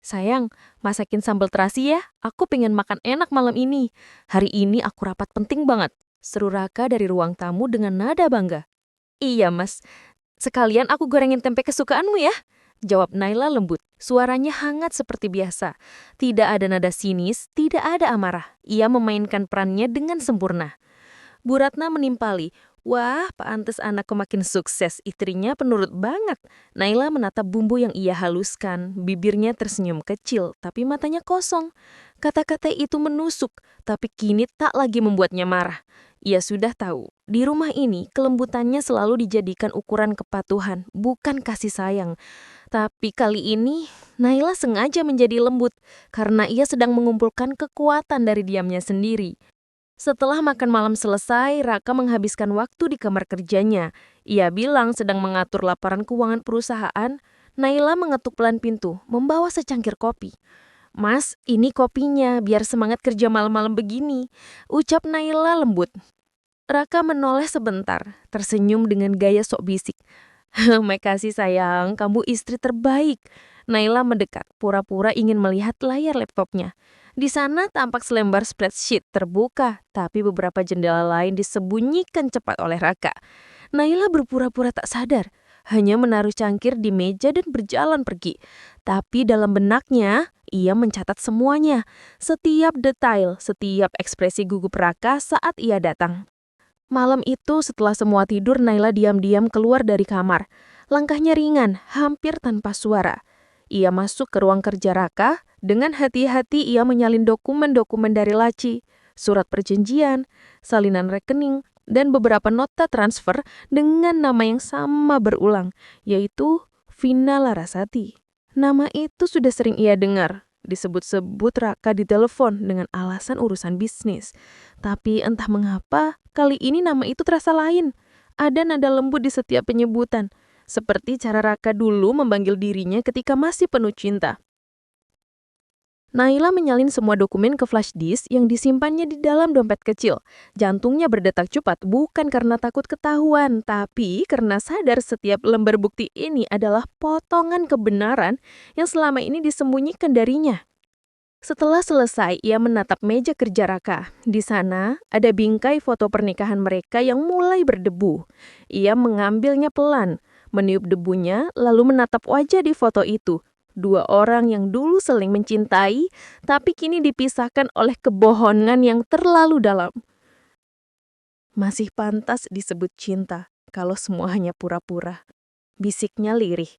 Sayang, masakin sambal terasi ya. Aku pengen makan enak malam ini. Hari ini aku rapat penting banget. Seru Raka dari ruang tamu dengan nada bangga. Iya mas, sekalian aku gorengin tempe kesukaanmu ya. Jawab Naila lembut. Suaranya hangat seperti biasa. Tidak ada nada sinis, tidak ada amarah. Ia memainkan perannya dengan sempurna. Bu Ratna menimpali. Wah, pantes anakku makin sukses. Istrinya penurut banget. Naila menatap bumbu yang ia haluskan. Bibirnya tersenyum kecil, tapi matanya kosong. Kata-kata itu menusuk, tapi kini tak lagi membuatnya marah. Ia sudah tahu, di rumah ini kelembutannya selalu dijadikan ukuran kepatuhan, bukan kasih sayang. Tapi kali ini, Naila sengaja menjadi lembut, karena ia sedang mengumpulkan kekuatan dari diamnya sendiri. Setelah makan malam selesai, Raka menghabiskan waktu di kamar kerjanya. Ia bilang sedang mengatur laporan keuangan perusahaan. Naila mengetuk pelan pintu, membawa secangkir kopi. Mas, ini kopinya, biar semangat kerja malam-malam begini. Ucap Naila lembut. Raka menoleh sebentar, tersenyum dengan gaya sok bisik. Makasih sayang, kamu istri terbaik. Naila mendekat, pura-pura ingin melihat layar laptopnya. Di sana tampak selembar spreadsheet terbuka, tapi beberapa jendela lain disembunyikan cepat oleh Raka. Naila berpura-pura tak sadar, hanya menaruh cangkir di meja dan berjalan pergi. Tapi dalam benaknya, ia mencatat semuanya. Setiap detail, setiap ekspresi gugup Raka saat ia datang. Malam itu setelah semua tidur, Naila diam-diam keluar dari kamar. Langkahnya ringan, hampir tanpa suara. Ia masuk ke ruang kerja Raka. Dengan hati-hati ia menyalin dokumen-dokumen dari laci, surat perjanjian, salinan rekening, dan beberapa nota transfer dengan nama yang sama berulang, yaitu Vina Larasati. Nama itu sudah sering ia dengar. Disebut-sebut Raka di telepon dengan alasan urusan bisnis. Tapi entah mengapa, kali ini nama itu terasa lain. Ada nada lembut di setiap penyebutan, seperti cara Raka dulu memanggil dirinya ketika masih penuh cinta. Naila menyalin semua dokumen ke flash disk yang disimpannya di dalam dompet kecil. Jantungnya berdetak cepat bukan karena takut ketahuan, tapi karena sadar setiap lembar bukti ini adalah potongan kebenaran yang selama ini disembunyikan darinya. Setelah selesai, ia menatap meja kerja Raka. Di sana, ada bingkai foto pernikahan mereka yang mulai berdebu. Ia mengambilnya pelan, meniup debunya, lalu menatap wajah di foto itu. Dua orang yang dulu saling mencintai, tapi kini dipisahkan oleh kebohongan yang terlalu dalam. Masih pantas disebut cinta, kalau semua hanya pura-pura. Bisiknya lirih.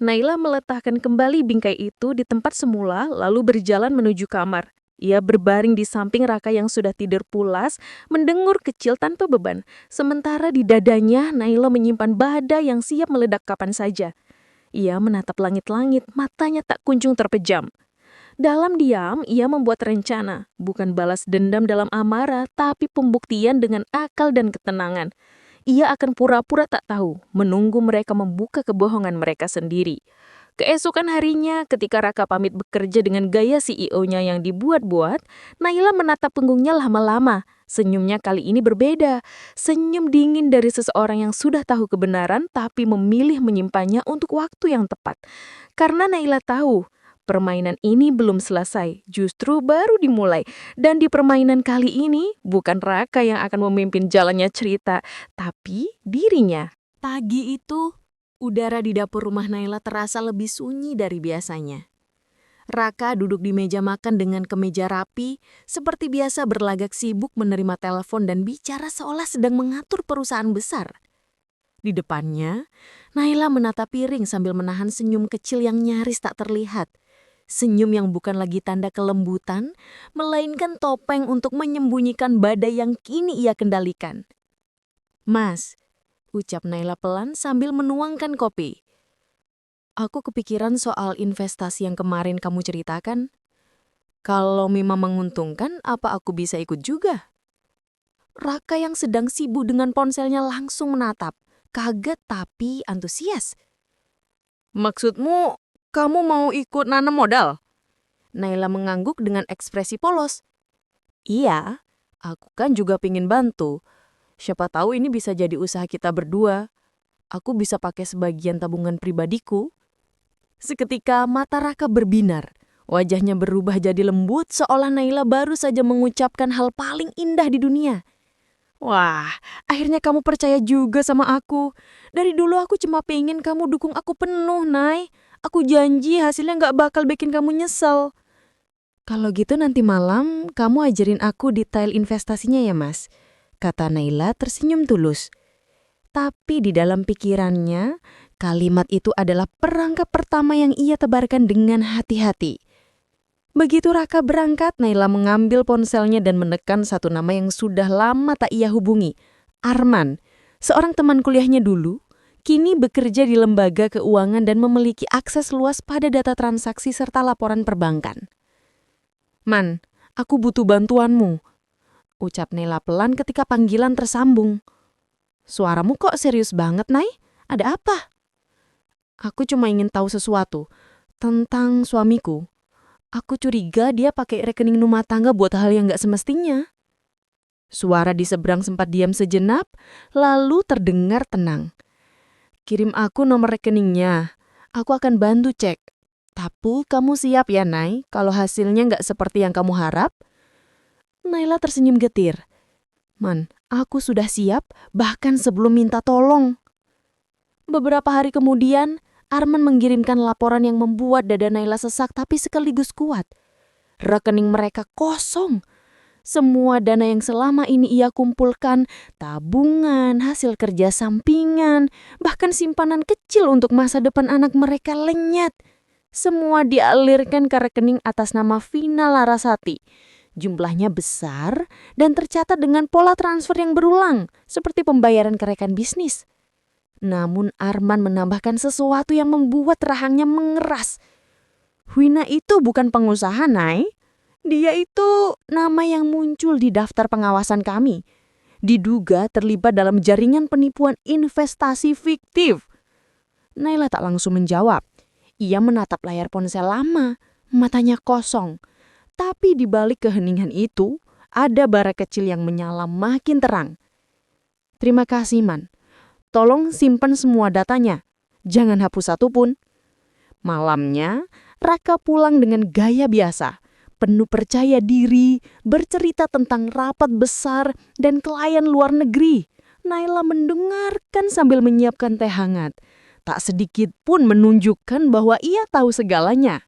Naila meletakkan kembali bingkai itu di tempat semula, lalu berjalan menuju kamar. Ia berbaring di samping Raka yang sudah tidur pulas, mendengur kecil tanpa beban. Sementara di dadanya, Naila menyimpan badai yang siap meledak kapan saja. Ia menatap langit-langit, matanya tak kunjung terpejam. Dalam diam, ia membuat rencana, bukan balas dendam dalam amarah, tapi pembuktian dengan akal dan ketenangan. Ia akan pura-pura tak tahu, menunggu mereka membuka kebohongan mereka sendiri. Keesokan harinya, ketika Raka pamit bekerja dengan gaya CEO-nya yang dibuat-buat, Naila menatap punggungnya lama-lama. Senyumnya kali ini berbeda. Senyum dingin dari seseorang yang sudah tahu kebenaran tapi memilih menyimpannya untuk waktu yang tepat. Karena Naila tahu, permainan ini belum selesai, justru baru dimulai. Dan di permainan kali ini, bukan Raka yang akan memimpin jalannya cerita, tapi dirinya. Pagi itu, udara di dapur rumah Naila terasa lebih sunyi dari biasanya. Raka duduk di meja makan dengan kemeja rapi, seperti biasa berlagak sibuk menerima telepon dan bicara seolah sedang mengatur perusahaan besar. Di depannya, Naila menatap piring sambil menahan senyum kecil yang nyaris tak terlihat. Senyum yang bukan lagi tanda kelembutan, melainkan topeng untuk menyembunyikan badai yang kini ia kendalikan. Mas, ucap Naila pelan sambil menuangkan kopi. Aku kepikiran soal investasi yang kemarin kamu ceritakan. Kalau memang menguntungkan, apa aku bisa ikut juga? Raka yang sedang sibuk dengan ponselnya langsung menatap. Kaget tapi antusias. Maksudmu, kamu mau ikut nanam modal? Naila mengangguk dengan ekspresi polos. Iya, aku kan juga pingin bantu. Siapa tahu ini bisa jadi usaha kita berdua. Aku bisa pakai sebagian tabungan pribadiku. Seketika mata Raka berbinar. Wajahnya berubah jadi lembut seolah Naila baru saja mengucapkan hal paling indah di dunia. Wah, akhirnya kamu percaya juga sama aku. Dari dulu aku cuma pengen kamu dukung aku penuh, Nay. Aku janji hasilnya gak bakal bikin kamu nyesel. Kalau gitu nanti malam kamu ajarin aku detail investasinya ya, Mas. Kata Naila tersenyum tulus. Tapi di dalam pikirannya, kalimat itu adalah perangkap pertama yang ia tebarkan dengan hati-hati. Begitu Raka berangkat, Naila mengambil ponselnya dan menekan satu nama yang sudah lama tak ia hubungi. Arman, seorang teman kuliahnya dulu, kini bekerja di lembaga keuangan dan memiliki akses luas pada data transaksi serta laporan perbankan. Man, aku butuh bantuanmu, ucap Naila pelan ketika panggilan tersambung. Suaramu kok serius banget, Nay? Ada apa? Aku cuma ingin tahu sesuatu tentang suamiku. Aku curiga dia pakai rekening rumah tangga buat hal yang gak semestinya. Suara di seberang sempat diam sejenak, lalu terdengar tenang. Kirim aku nomor rekeningnya. Aku akan bantu cek. Tapi kamu siap ya, Nay, kalau hasilnya gak seperti yang kamu harap? Naila tersenyum getir. Man, aku sudah siap bahkan sebelum minta tolong. Beberapa hari kemudian, Arman mengirimkan laporan yang membuat dada Naila sesak tapi sekaligus kuat. Rekening mereka kosong. Semua dana yang selama ini ia kumpulkan, tabungan, hasil kerja sampingan, bahkan simpanan kecil untuk masa depan anak mereka lenyat. Semua dialirkan ke rekening atas nama Vina Larasati. Jumlahnya besar dan tercatat dengan pola transfer yang berulang, seperti pembayaran ke rekan bisnis. Namun Arman menambahkan sesuatu yang membuat rahangnya mengeras. Wina itu bukan pengusaha, Nay. Dia itu nama yang muncul di daftar pengawasan kami. Diduga terlibat dalam jaringan penipuan investasi fiktif. Naila tak langsung menjawab. Ia menatap layar ponsel lama, matanya kosong. Tapi di balik keheningan itu, ada bara kecil yang menyala makin terang. Terima kasih, Man. Tolong simpan semua datanya. Jangan hapus satupun. Malamnya, Raka pulang dengan gaya biasa. Penuh percaya diri, bercerita tentang rapat besar dan klien luar negeri. Naila mendengarkan sambil menyiapkan teh hangat. Tak sedikit pun menunjukkan bahwa ia tahu segalanya.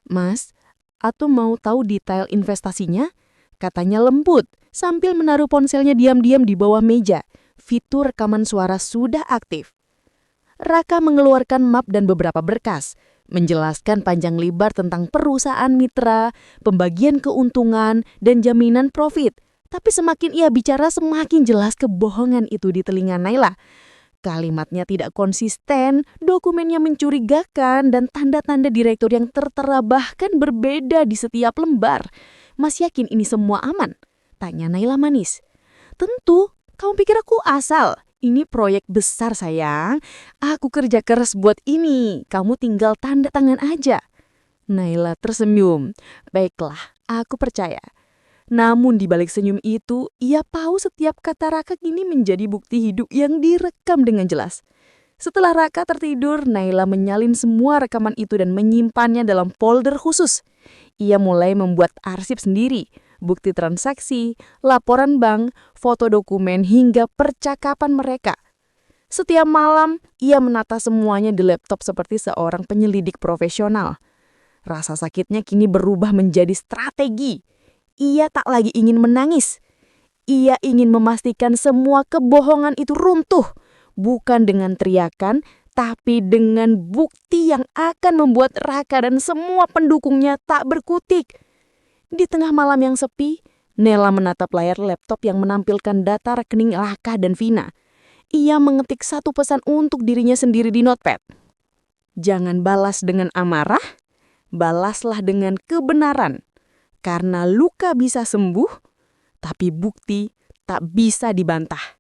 Mas, Atu mau tahu detail investasinya? Katanya lembut, sambil menaruh ponselnya diam-diam di bawah meja. Fitur rekaman suara sudah aktif. Raka mengeluarkan map dan beberapa berkas, menjelaskan panjang lebar tentang perusahaan mitra, pembagian keuntungan, dan jaminan profit. Tapi semakin ia bicara, semakin jelas kebohongan itu di telinga Naila. Kalimatnya tidak konsisten, dokumennya mencurigakan, dan tanda-tanda direktur yang tertera bahkan berbeda di setiap lembar. Mas yakin ini semua aman? Tanya Naila manis. Tentu. Kamu pikir aku asal? Ini proyek besar, sayang. Aku kerja keras buat ini. Kamu tinggal tanda tangan aja. Naila tersenyum. Baiklah, aku percaya. Namun di balik senyum itu, ia tahu setiap kata Raka kini menjadi bukti hidup yang direkam dengan jelas. Setelah Raka tertidur, Naila menyalin semua rekaman itu dan menyimpannya dalam folder khusus. Ia mulai membuat arsip sendiri. Bukti transaksi, laporan bank, foto dokumen, hingga percakapan mereka. Setiap malam, ia menata semuanya di laptop seperti seorang penyelidik profesional. Rasa sakitnya kini berubah menjadi strategi. Ia tak lagi ingin menangis. Ia ingin memastikan semua kebohongan itu runtuh. Bukan dengan teriakan, tapi dengan bukti yang akan membuat Raka dan semua pendukungnya tak berkutik. Di tengah malam yang sepi, Nela menatap layar laptop yang menampilkan data rekening Raka dan Vina. Ia mengetik satu pesan untuk dirinya sendiri di notepad. Jangan balas dengan amarah, balaslah dengan kebenaran. Karena luka bisa sembuh, tapi bukti tak bisa dibantah.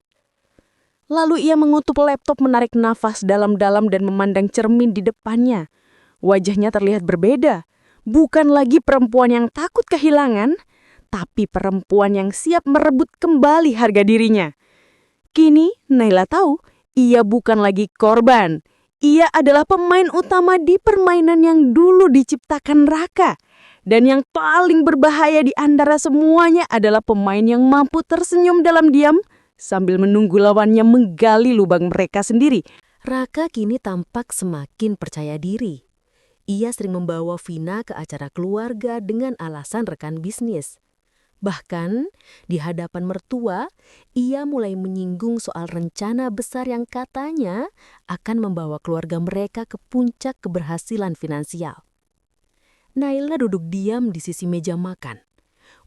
Lalu ia mengutup laptop, menarik nafas dalam-dalam dan memandang cermin di depannya. Wajahnya terlihat berbeda. Bukan lagi perempuan yang takut kehilangan, tapi perempuan yang siap merebut kembali harga dirinya. Kini Naila tahu, ia bukan lagi korban. Ia adalah pemain utama di permainan yang dulu diciptakan Raka. Dan yang paling berbahaya di antara semuanya adalah pemain yang mampu tersenyum dalam diam sambil menunggu lawannya menggali lubang mereka sendiri. Raka kini tampak semakin percaya diri. Ia sering membawa Vina ke acara keluarga dengan alasan rekan bisnis. Bahkan, di hadapan mertua, ia mulai menyinggung soal rencana besar yang katanya akan membawa keluarga mereka ke puncak keberhasilan finansial. Naila duduk diam di sisi meja makan.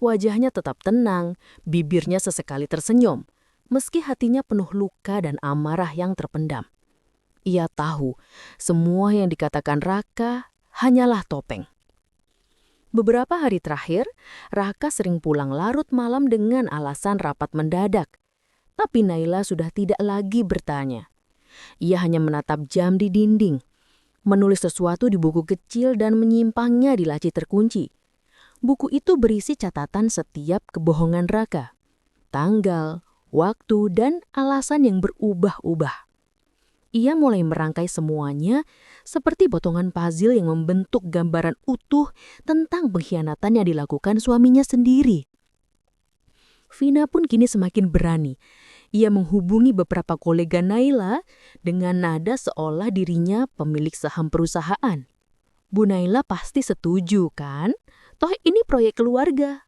Wajahnya tetap tenang, bibirnya sesekali tersenyum, meski hatinya penuh luka dan amarah yang terpendam. Ia tahu semua yang dikatakan Raka hanyalah topeng. Beberapa hari terakhir, Raka sering pulang larut malam dengan alasan rapat mendadak. Tapi Naila sudah tidak lagi bertanya. Ia hanya menatap jam di dinding, menulis sesuatu di buku kecil dan menyimpannya di laci terkunci. Buku itu berisi catatan setiap kebohongan Raka, tanggal, waktu, dan alasan yang berubah-ubah. Ia mulai merangkai semuanya seperti potongan puzzle yang membentuk gambaran utuh tentang pengkhianatan yang dilakukan suaminya sendiri. Vina pun kini semakin berani. Ia menghubungi beberapa kolega Naila dengan nada seolah dirinya pemilik saham perusahaan. Bu Naila pasti setuju kan? Toh ini proyek keluarga,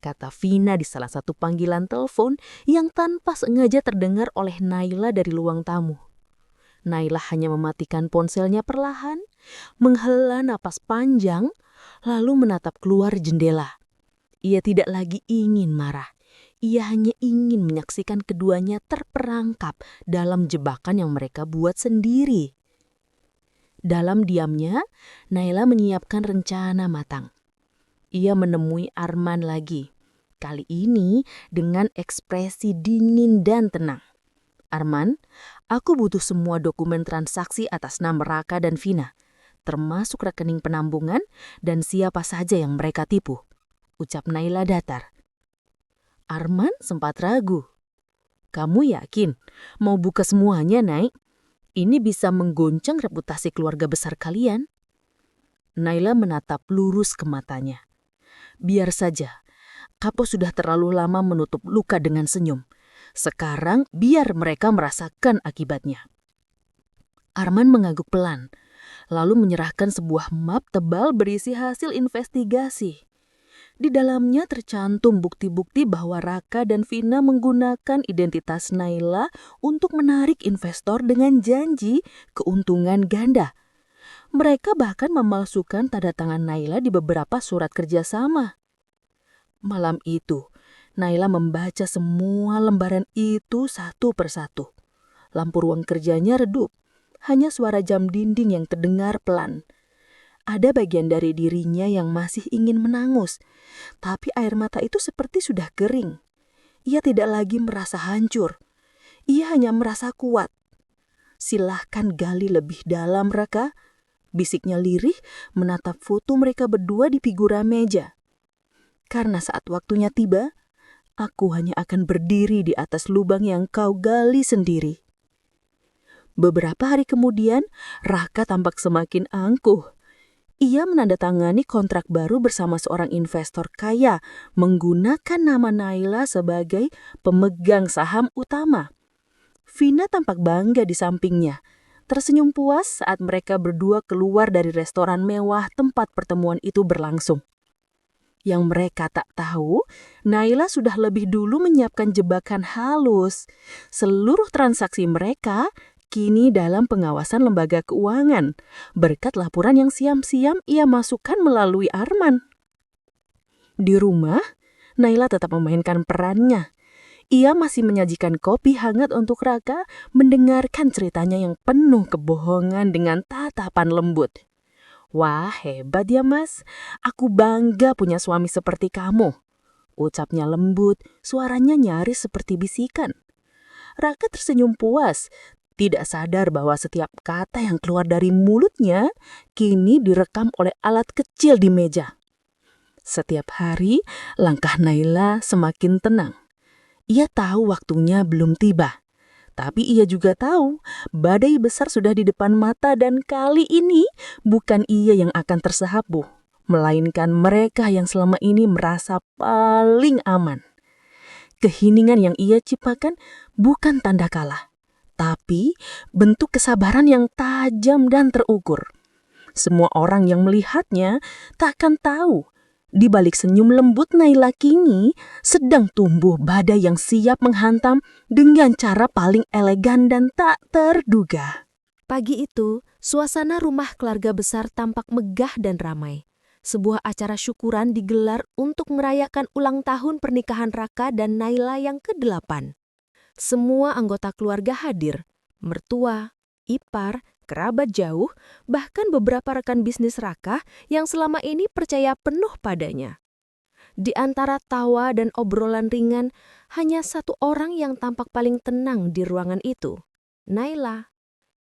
kata Vina di salah satu panggilan telepon yang tanpa sengaja terdengar oleh Naila dari ruang tamu. Naila hanya mematikan ponselnya perlahan, menghela napas panjang, lalu menatap keluar jendela. Ia tidak lagi ingin marah. Ia hanya ingin menyaksikan keduanya terperangkap dalam jebakan yang mereka buat sendiri. Dalam diamnya, Naila menyiapkan rencana matang. Ia menemui Arman lagi. Kali ini dengan ekspresi dingin dan tenang. Arman, aku butuh semua dokumen transaksi atas nama Raka dan Vina, termasuk rekening penambungan dan siapa saja yang mereka tipu, ucap Naila datar. Arman sempat ragu. Kamu yakin mau buka semuanya, Nay? Ini bisa menggoncang reputasi keluarga besar kalian. Naila menatap lurus ke matanya. Biar saja, Kapo sudah terlalu lama menutup luka dengan senyum. Sekarang biar mereka merasakan akibatnya. Arman mengangguk pelan, lalu menyerahkan sebuah map tebal berisi hasil investigasi. Di dalamnya tercantum bukti-bukti bahwa Raka dan Vina menggunakan identitas Naila untuk menarik investor dengan janji keuntungan ganda. Mereka bahkan memalsukan tanda tangan Naila di beberapa surat kerjasama. Malam itu, Naila membaca semua lembaran itu satu persatu. Lampu ruang kerjanya redup, hanya suara jam dinding yang terdengar pelan. Ada bagian dari dirinya yang masih ingin menangus, tapi air mata itu seperti sudah kering. Ia tidak lagi merasa hancur, ia hanya merasa kuat. Silahkan gali lebih dalam, Raka, bisiknya lirih menatap foto mereka berdua di figura meja. Karena saat waktunya tiba, aku hanya akan berdiri di atas lubang yang kau gali sendiri. Beberapa hari kemudian, Raka tampak semakin angkuh. Ia menandatangani kontrak baru bersama seorang investor kaya menggunakan nama Naila sebagai pemegang saham utama. Vina tampak bangga di sampingnya, tersenyum puas saat mereka berdua keluar dari restoran mewah tempat pertemuan itu berlangsung. Yang mereka tak tahu, Naila sudah lebih dulu menyiapkan jebakan halus. Seluruh transaksi mereka kini dalam pengawasan lembaga keuangan, berkat laporan yang siam-siam ia masukkan melalui Arman. Di rumah, Naila tetap memainkan perannya. Ia masih menyajikan kopi hangat untuk Raka, mendengarkan ceritanya yang penuh kebohongan dengan tatapan lembut. Wah, hebat ya, Mas. Aku bangga punya suami seperti kamu. Ucapnya lembut, suaranya nyaris seperti bisikan. Raka tersenyum puas, tidak sadar bahwa setiap kata yang keluar dari mulutnya kini direkam oleh alat kecil di meja. Setiap hari, langkah Naila semakin tenang. Ia tahu waktunya belum tiba. Tapi ia juga tahu badai besar sudah di depan mata dan kali ini bukan ia yang akan tersahabu, melainkan mereka yang selama ini merasa paling aman. Keheningan yang ia ciptakan bukan tanda kalah, tapi bentuk kesabaran yang tajam dan terukur. Semua orang yang melihatnya tak akan tahu, di balik senyum lembut Naila kini sedang tumbuh badai yang siap menghantam dengan cara paling elegan dan tak terduga. Pagi itu, suasana rumah keluarga besar tampak megah dan ramai. Sebuah acara syukuran digelar untuk merayakan ulang tahun pernikahan Raka dan Naila yang ke-8. Semua anggota keluarga hadir, mertua, ipar, kerabat jauh, bahkan beberapa rekan bisnis Raka yang selama ini percaya penuh padanya. Di antara tawa dan obrolan ringan, hanya satu orang yang tampak paling tenang di ruangan itu, Naila.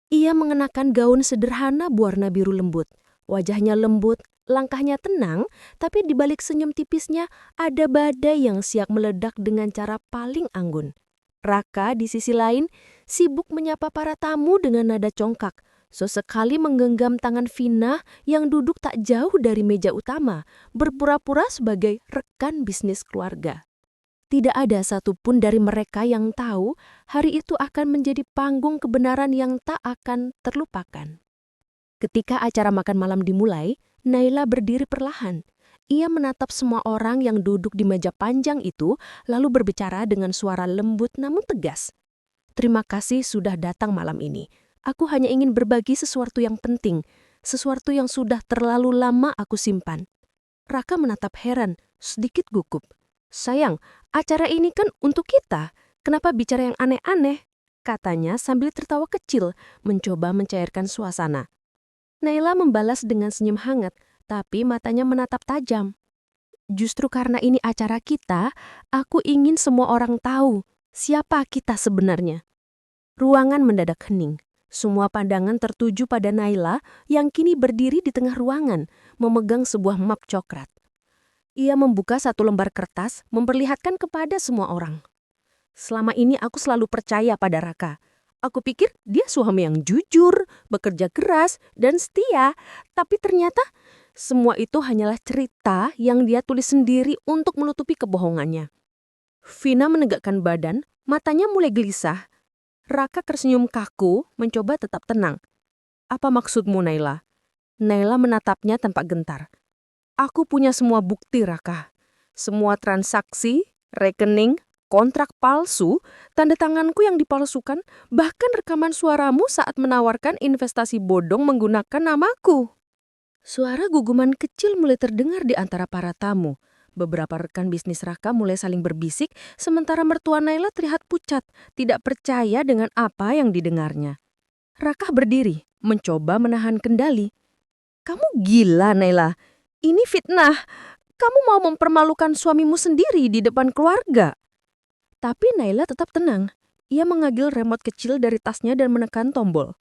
Ia mengenakan gaun sederhana berwarna biru lembut, wajahnya lembut, langkahnya tenang, tapi di balik senyum tipisnya ada badai yang siap meledak dengan cara paling anggun. Raka di sisi lain sibuk menyapa para tamu dengan nada congkak, sesekali menggenggam tangan Vina yang duduk tak jauh dari meja utama, berpura-pura sebagai rekan bisnis keluarga. Tidak ada satupun dari mereka yang tahu hari itu akan menjadi panggung kebenaran yang tak akan terlupakan. Ketika acara makan malam dimulai, Naila berdiri perlahan. Ia menatap semua orang yang duduk di meja panjang itu, lalu berbicara dengan suara lembut namun tegas. Terima kasih sudah datang malam ini. Aku hanya ingin berbagi sesuatu yang penting, sesuatu yang sudah terlalu lama aku simpan. Raka menatap heran, sedikit gugup. Sayang, acara ini kan untuk kita. Kenapa bicara yang aneh-aneh? Katanya sambil tertawa kecil, mencoba mencairkan suasana. Naila membalas dengan senyum hangat, tapi matanya menatap tajam. Justru karena ini acara kita, aku ingin semua orang tahu siapa kita sebenarnya. Ruangan mendadak hening. Semua pandangan tertuju pada Naila yang kini berdiri di tengah ruangan, memegang sebuah map coklat. Ia membuka satu lembar kertas, memperlihatkan kepada semua orang. Selama ini aku selalu percaya pada Raka. Aku pikir dia suami yang jujur, bekerja keras, dan setia. Tapi ternyata semua itu hanyalah cerita yang dia tulis sendiri untuk menutupi kebohongannya. Vina menegakkan badan, matanya mulai gelisah. Raka tersenyum kaku, mencoba tetap tenang. Apa maksudmu, Naila? Naila menatapnya tanpa gentar. Aku punya semua bukti, Raka. Semua transaksi, rekening, kontrak palsu, tanda tanganku yang dipalsukan, bahkan rekaman suaramu saat menawarkan investasi bodong menggunakan namaku. Suara guguman kecil mulai terdengar di antara para tamu. Beberapa rekan bisnis Raka mulai saling berbisik, sementara mertua Naila terlihat pucat, tidak percaya dengan apa yang didengarnya. Raka berdiri, mencoba menahan kendali. Kamu gila, Naila. Ini fitnah. Kamu mau mempermalukan suamimu sendiri di depan keluarga. Tapi Naila tetap tenang. Ia mengambil remote kecil dari tasnya dan menekan tombol.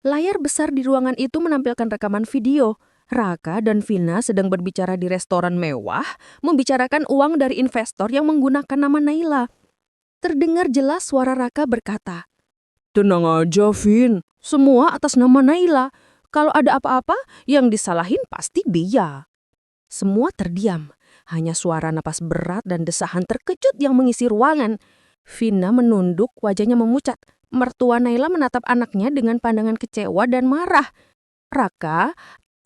Layar besar di ruangan itu menampilkan rekaman video. Raka dan Vina sedang berbicara di restoran mewah, membicarakan uang dari investor yang menggunakan nama Naila. Terdengar jelas suara Raka berkata, "Tenang aja, Vin. Semua atas nama Naila. Kalau ada apa-apa, yang disalahin pasti dia." Semua terdiam. Hanya suara napas berat dan desahan terkejut yang mengisi ruangan. Vina menunduk, wajahnya memucat. Mertua Naila menatap anaknya dengan pandangan kecewa dan marah. "Raka,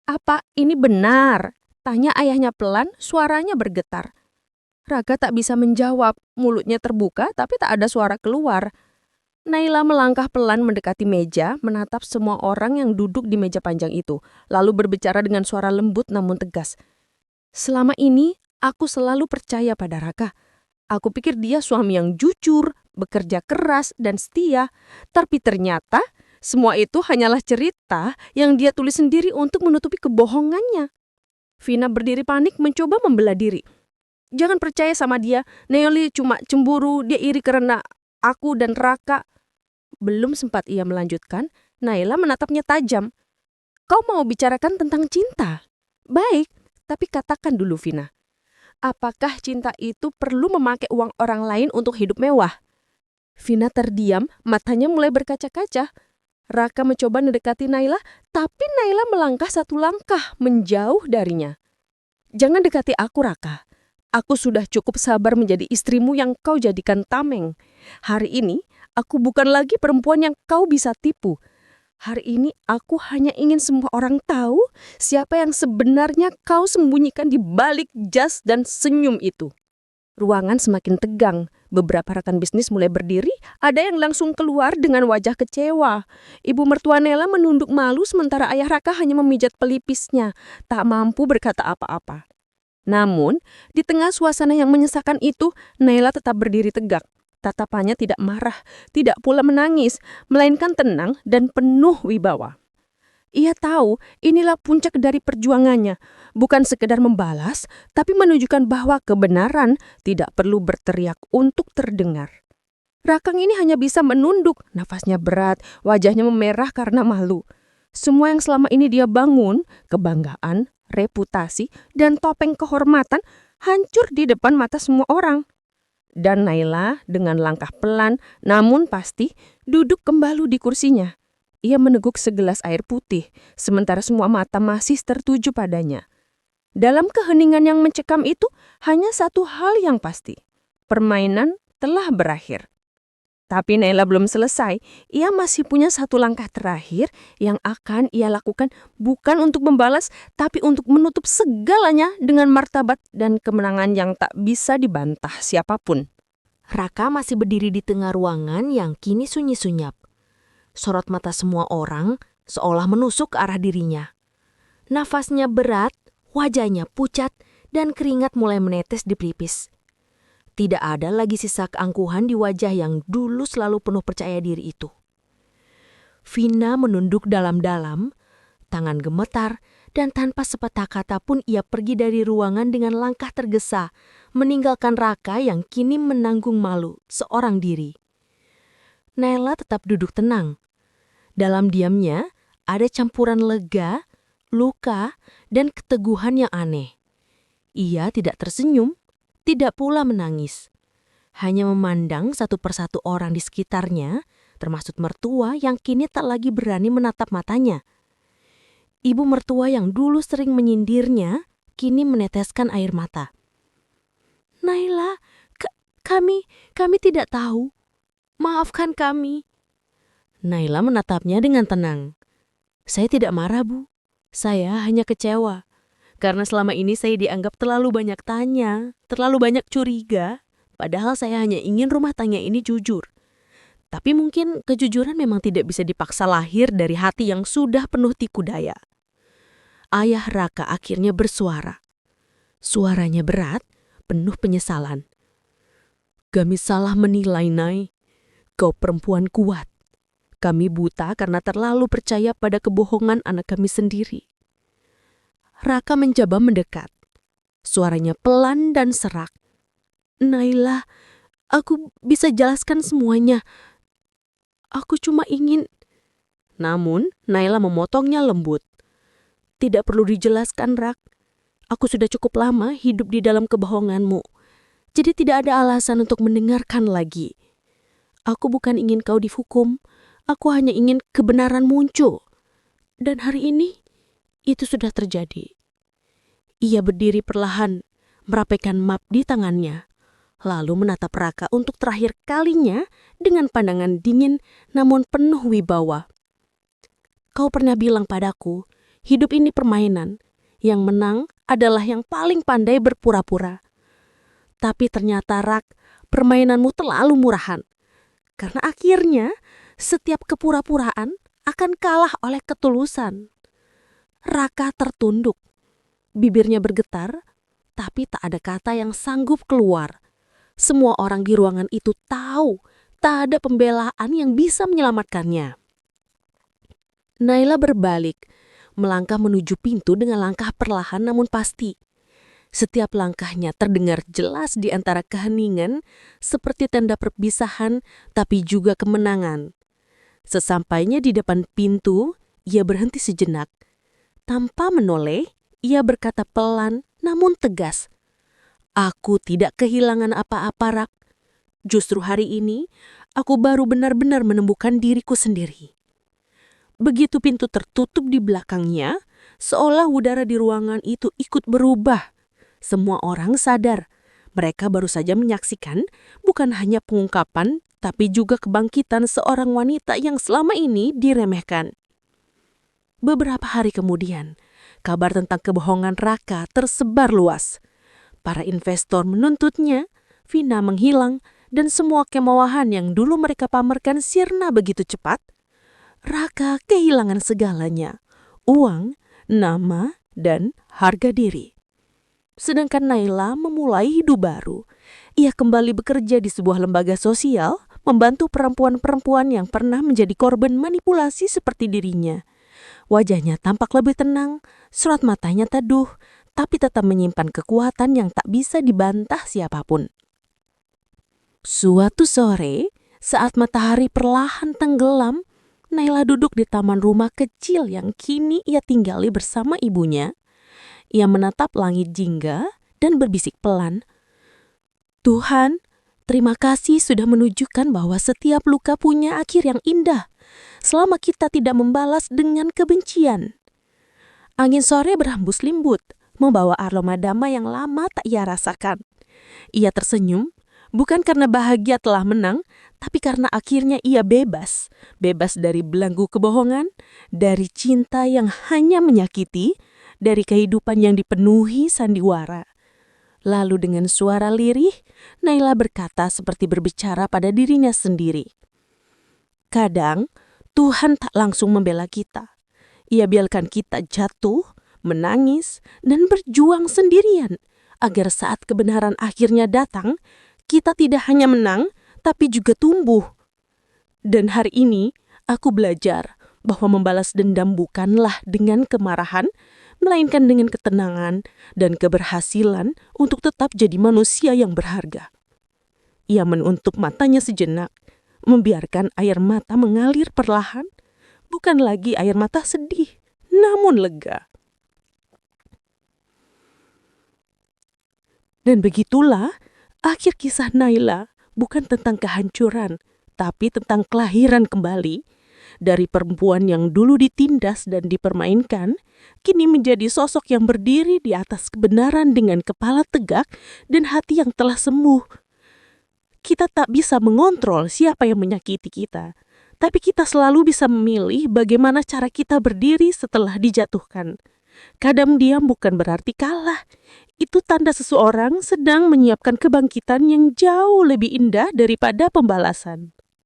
apa ini benar?" Tanya ayahnya pelan, suaranya bergetar. Raka tak bisa menjawab, mulutnya terbuka tapi tak ada suara keluar. Naila melangkah pelan mendekati meja, menatap semua orang yang duduk di meja panjang itu, lalu berbicara dengan suara lembut namun tegas. "Selama ini, aku selalu percaya pada Raka. Aku pikir dia suami yang jujur, bekerja keras, dan setia. Tapi ternyata semua itu hanyalah cerita yang dia tulis sendiri untuk menutupi kebohongannya." Vina berdiri panik mencoba membela diri. Jangan percaya sama dia. Naomi cuma cemburu, dia iri karena aku dan Raka. Belum sempat ia melanjutkan, Naila menatapnya tajam. Kau mau bicarakan tentang cinta? Baik, tapi katakan dulu Vina. Apakah cinta itu perlu memakai uang orang lain untuk hidup mewah? Vina terdiam, matanya mulai berkaca-kaca. Raka mencoba mendekati Naila, tapi Naila melangkah satu langkah menjauh darinya. Jangan dekati aku, Raka. Aku sudah cukup sabar menjadi istrimu yang kau jadikan tameng. Hari ini, aku bukan lagi perempuan yang kau bisa tipu. Hari ini aku hanya ingin semua orang tahu siapa yang sebenarnya kau sembunyikan di balik jas dan senyum itu. Ruangan semakin tegang. Beberapa rekan bisnis mulai berdiri, ada yang langsung keluar dengan wajah kecewa. Ibu mertua Nela menunduk malu sementara ayah Raka hanya memijat pelipisnya, tak mampu berkata apa-apa. Namun, di tengah suasana yang menyesakan itu, Nela tetap berdiri tegak. Tatapannya tidak marah, tidak pula menangis, melainkan tenang dan penuh wibawa. Ia tahu inilah puncak dari perjuangannya, bukan sekedar membalas, tapi menunjukkan bahwa kebenaran tidak perlu berteriak untuk terdengar. Rakang ini hanya bisa menunduk, nafasnya berat, wajahnya memerah karena malu. Semua yang selama ini dia bangun, kebanggaan, reputasi, dan topeng kehormatan, hancur di depan mata semua orang. Dan Naila dengan langkah pelan namun pasti duduk kembali di kursinya. Ia meneguk segelas air putih, sementara semua mata masih tertuju padanya. Dalam keheningan yang mencekam itu, hanya satu hal yang pasti. Permainan telah berakhir. Tapi Naila belum selesai. Ia masih punya satu langkah terakhir yang akan ia lakukan bukan untuk membalas, tapi untuk menutup segalanya dengan martabat dan kemenangan yang tak bisa dibantah siapapun. Raka masih berdiri di tengah ruangan yang kini sunyi-sunyap. Sorot mata semua orang seolah menusuk ke arah dirinya. Nafasnya berat, wajahnya pucat, dan keringat mulai menetes di pelipis. Tidak ada lagi sisa keangkuhan di wajah yang dulu selalu penuh percaya diri itu. Vina menunduk dalam-dalam, tangan gemetar, dan tanpa sepatah kata pun ia pergi dari ruangan dengan langkah tergesa, meninggalkan Raka yang kini menanggung malu seorang diri. Naila tetap duduk tenang. Dalam diamnya ada campuran lega, luka, dan keteguhan yang aneh. Ia tidak tersenyum, tidak pula menangis. Hanya memandang satu persatu orang di sekitarnya, termasuk mertua yang kini tak lagi berani menatap matanya. Ibu mertua yang dulu sering menyindirnya, kini meneteskan air mata. Naila, kami tidak tahu. Maafkan kami. Naila menatapnya dengan tenang. Saya tidak marah, Bu. Saya hanya kecewa. Karena selama ini saya dianggap terlalu banyak tanya, terlalu banyak curiga, padahal saya hanya ingin rumah tangga ini jujur. Tapi mungkin kejujuran memang tidak bisa dipaksa lahir dari hati yang sudah penuh tiku daya. Ayah Raka akhirnya bersuara. Suaranya berat, penuh penyesalan. Kami salah menilai, Nay. Kau perempuan kuat. Kami buta karena terlalu percaya pada kebohongan anak kami sendiri. Raka mencoba mendekat. Suaranya pelan dan serak. Naila, aku bisa jelaskan semuanya. Aku cuma ingin... Namun, Naila memotongnya lembut. Tidak perlu dijelaskan, Rak. Aku sudah cukup lama hidup di dalam kebohonganmu. Jadi tidak ada alasan untuk mendengarkan lagi. Aku bukan ingin kau dihukum. Aku hanya ingin kebenaran muncul. Dan hari ini, itu sudah terjadi. Ia berdiri perlahan, merapaikan map di tangannya, lalu menatap Raka untuk terakhir kalinya dengan pandangan dingin namun penuh wibawa. Kau pernah bilang padaku, hidup ini permainan. Yang menang adalah yang paling pandai berpura-pura. Tapi ternyata Rak, permainanmu terlalu murahan. Karena akhirnya, setiap kepura-puraan akan kalah oleh ketulusan. Raka tertunduk. Bibirnya bergetar, tapi tak ada kata yang sanggup keluar. Semua orang di ruangan itu tahu tak ada pembelaan yang bisa menyelamatkannya. Naila berbalik, melangkah menuju pintu dengan langkah perlahan namun pasti. Setiap langkahnya terdengar jelas di antara keheningan, seperti tanda perpisahan, tapi juga kemenangan. Sesampainya di depan pintu, ia berhenti sejenak. Tanpa menoleh, ia berkata pelan namun tegas, "Aku tidak kehilangan apa-apa, Rak. Justru hari ini, aku baru benar-benar menemukan diriku sendiri." Begitu pintu tertutup di belakangnya, seolah udara di ruangan itu ikut berubah. Semua orang sadar, mereka baru saja menyaksikan bukan hanya pengungkapan, tapi juga kebangkitan seorang wanita yang selama ini diremehkan. Beberapa hari kemudian, kabar tentang kebohongan Raka tersebar luas. Para investor menuntutnya, Vina menghilang, dan semua kemewahan yang dulu mereka pamerkan sirna begitu cepat. Raka kehilangan segalanya, uang, nama, dan harga diri. Sedangkan Naila memulai hidup baru. Ia kembali bekerja di sebuah lembaga sosial, membantu perempuan-perempuan yang pernah menjadi korban manipulasi seperti dirinya. Wajahnya tampak lebih tenang, sorot matanya teduh, tapi tetap menyimpan kekuatan yang tak bisa dibantah siapapun. Suatu sore, saat matahari perlahan tenggelam, Naila duduk di taman rumah kecil yang kini ia tinggali bersama ibunya. Ia menatap langit jingga dan berbisik pelan, "Tuhan, terima kasih sudah menunjukkan bahwa setiap luka punya akhir yang indah, selama kita tidak membalas dengan kebencian." Angin sore berhembus limbut, membawa aroma damai yang lama tak ia rasakan. Ia tersenyum, bukan karena bahagia telah menang, tapi karena akhirnya ia bebas. Bebas dari belenggu kebohongan, dari cinta yang hanya menyakiti, dari kehidupan yang dipenuhi sandiwara. Lalu dengan suara lirih, Naila berkata seperti berbicara pada dirinya sendiri, "Kadang Tuhan tak langsung membela kita. Ia biarkan kita jatuh, menangis, dan berjuang sendirian, agar saat kebenaran akhirnya datang, kita tidak hanya menang, tapi juga tumbuh. Dan hari ini, aku belajar bahwa membalas dendam bukanlah dengan kemarahan, melainkan dengan ketenangan dan keberhasilan untuk tetap jadi manusia yang berharga." Ia menutup matanya sejenak, membiarkan air mata mengalir perlahan, bukan lagi air mata sedih, namun lega. Dan begitulah akhir kisah Naila, bukan tentang kehancuran, tapi tentang kelahiran kembali. Dari perempuan yang dulu ditindas dan dipermainkan, kini menjadi sosok yang berdiri di atas kebenaran dengan kepala tegak dan hati yang telah sembuh. Kita tak bisa mengontrol siapa yang menyakiti kita, tapi kita selalu bisa memilih bagaimana cara kita berdiri setelah dijatuhkan. Kadang diam bukan berarti kalah. Itu tanda seseorang sedang menyiapkan kebangkitan yang jauh lebih indah daripada pembalasan.